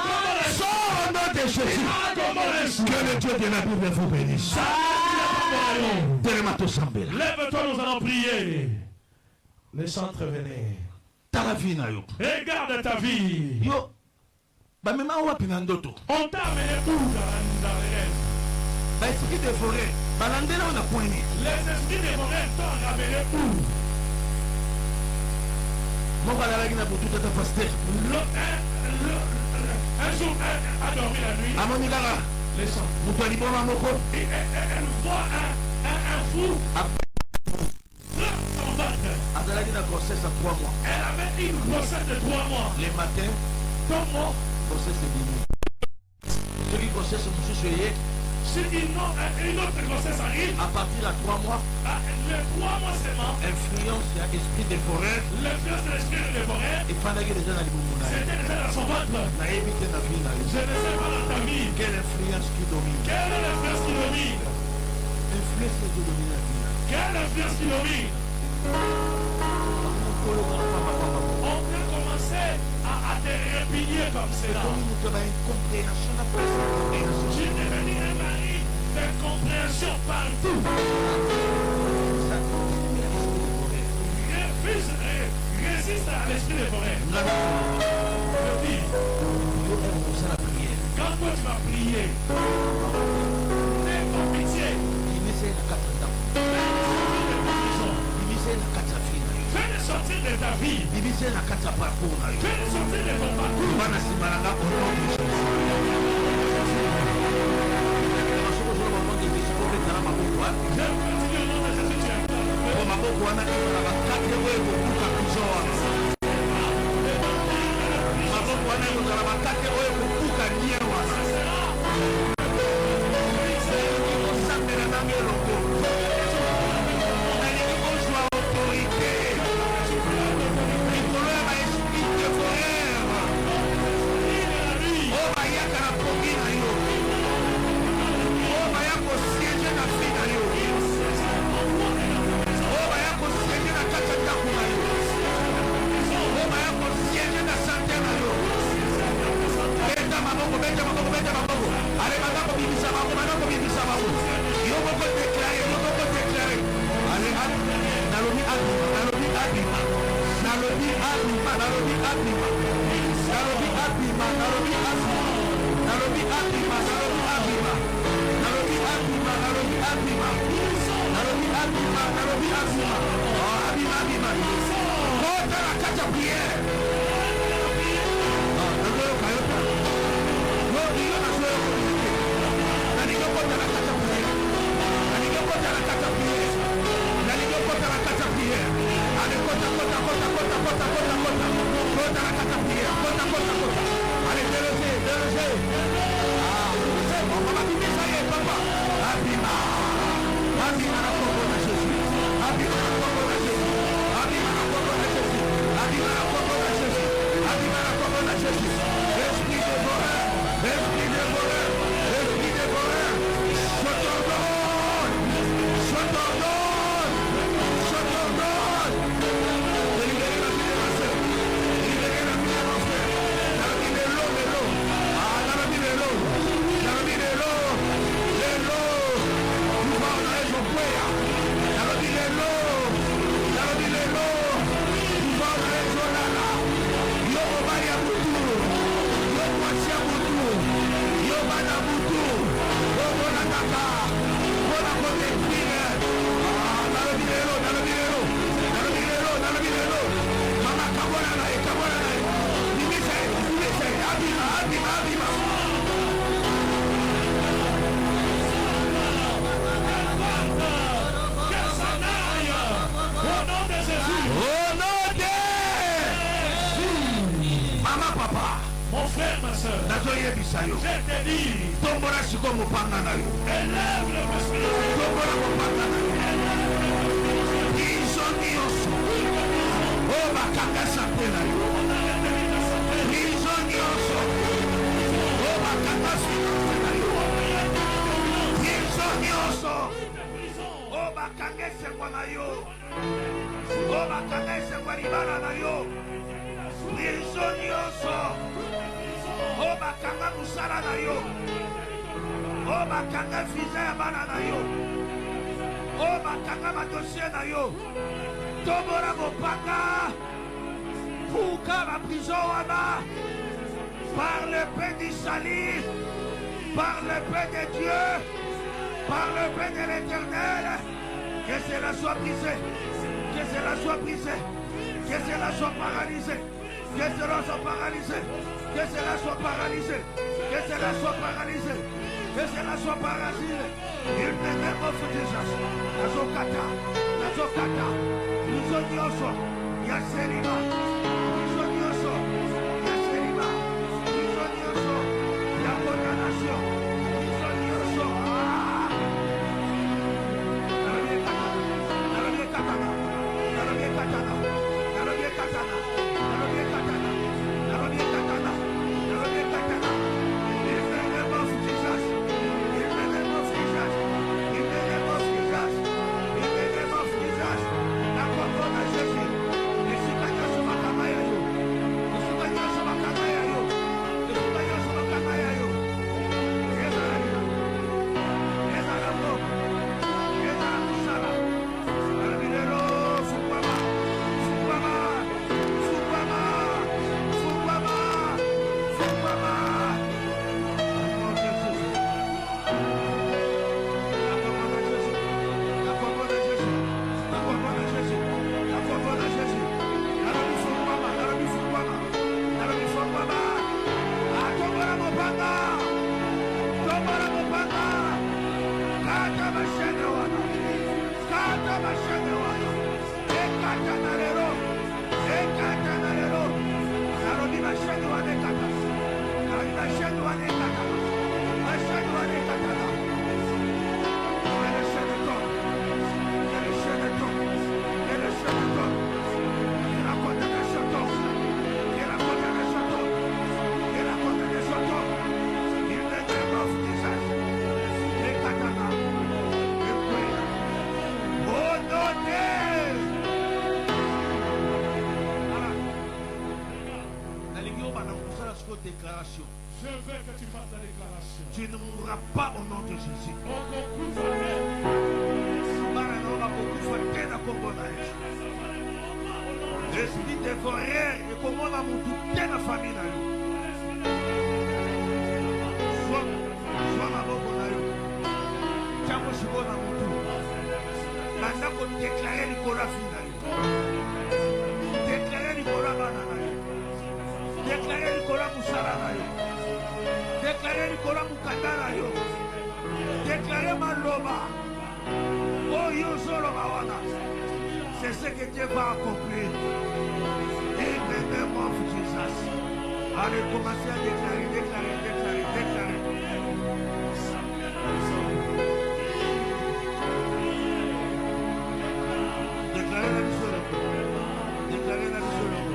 Sors au nom de de Jésus. Que le Dieu de la Bible vous bénisse. Lève-toi, nous allons prier. Les centres venaient. Regarde ta vie. Yo, on t'a amené On t'a amené où dans les rêves? Les esprits dévorés t'ont ramené où? Un jour, a dormi la nuit. Les gens. Elle voit un fou. Son ventre. Elle avait une grossesse de 3 mois. Les matins, grossesse Si une autre grossesse arrive, à partir de 3 mois, les 3 mois seulement, influence esprit dévoré. l'influence de l'esprit dévoré, C'était déjà dans son ventre. Je ne sais pas dans ta vie. Quelle influence qui domine? Quelle est l'influence qui domine? Influence qui domine la vie. Quelle influence qui domine? On peut commencer à te répugner comme cela. Tu es devenu un mari d'incompréhension partout. Résiste à l'esprit des forêts. Je dis, quand toi tu vas prier, n'aie pas pitié. Fais de sortir de ta vie. Fais de sortir de ton parcours. Je continue au nom de Jésus. bakanga musala na yo. Oh bakanga visa ya bana na yo. Oh bakanga madossier na yo. Tomora mopanga. Pouka la prison wana. Par le paix du salut. Par le paix de Dieu. Par le paix de l'Éternel. Que cela soit brisé. Que cela soit brisé. Que cela soit paralysé. Que cela soit paralysé. Que cela soit paralysé. Que cela soit paralysé. Que cela soit paralysé. Il ne me offre déjà. Nazokata. Nazokata. Nous onyoso. Yaselima. Nous onyoso. Yaselima. Nous onyoso. Yakonanation. Nous onyoso. Déclaration. Je veux que tu fasses la déclaration. Tu ne mourras pas au nom de Jésus. L'esprit dévoreur et comment la moutoute la famille na yo. Soit la bobo na yo. Tiamo chibo na moutou. Manda ko déclarer Nicolas fille na yo. Déclarer Nicolas bana na yo. Déclarer Nicolas Moussala na yo. Déclarer Nicolas Moukanda na yo. Déclarer Maloba. Oh yo solo bawana. C'est ce que Dieu va accomplir. Et the name of Jesus. Allez, commencez à déclarer, déclarer, déclarer, déclarer. Déclarer la vie sur le coup. Déclarer la vie sur le coup.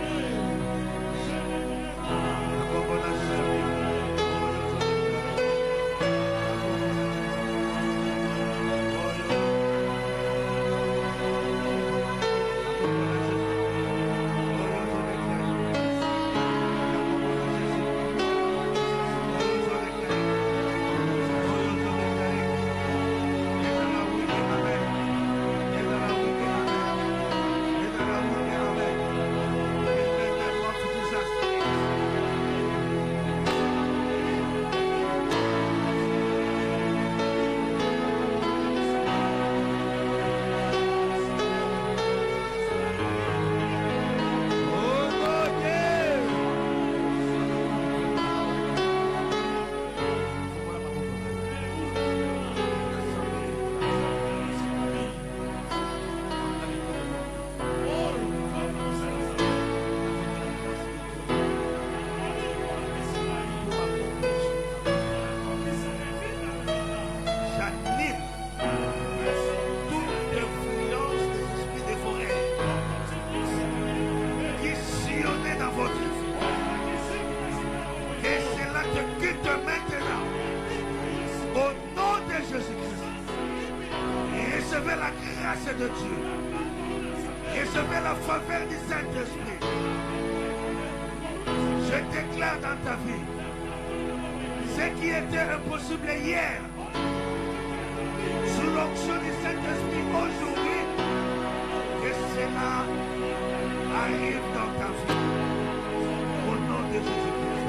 Recevez la grâce de Dieu. Recevez la faveur du Saint-Esprit. Je déclare dans ta vie Ce qui était impossible hier, sous l'onction du Saint-Esprit aujourd'hui, que cela arrive dans ta vie. Au nom de Jésus-Christ,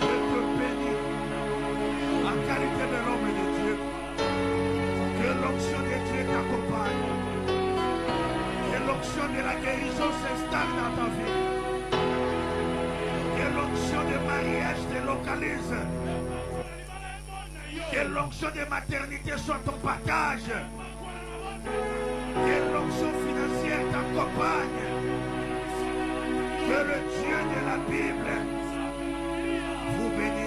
je te bénis en qualité de l'homme de Dieu. Que l'onction de Dieu t'accompagne. Que l'onction de la guérison s'installe dans ta vie. Que l'onction de mariage te localise. Que l'onction de maternité soit ton partage. Que l'onction financière t'accompagne. Que le Dieu de la Bible vous bénisse.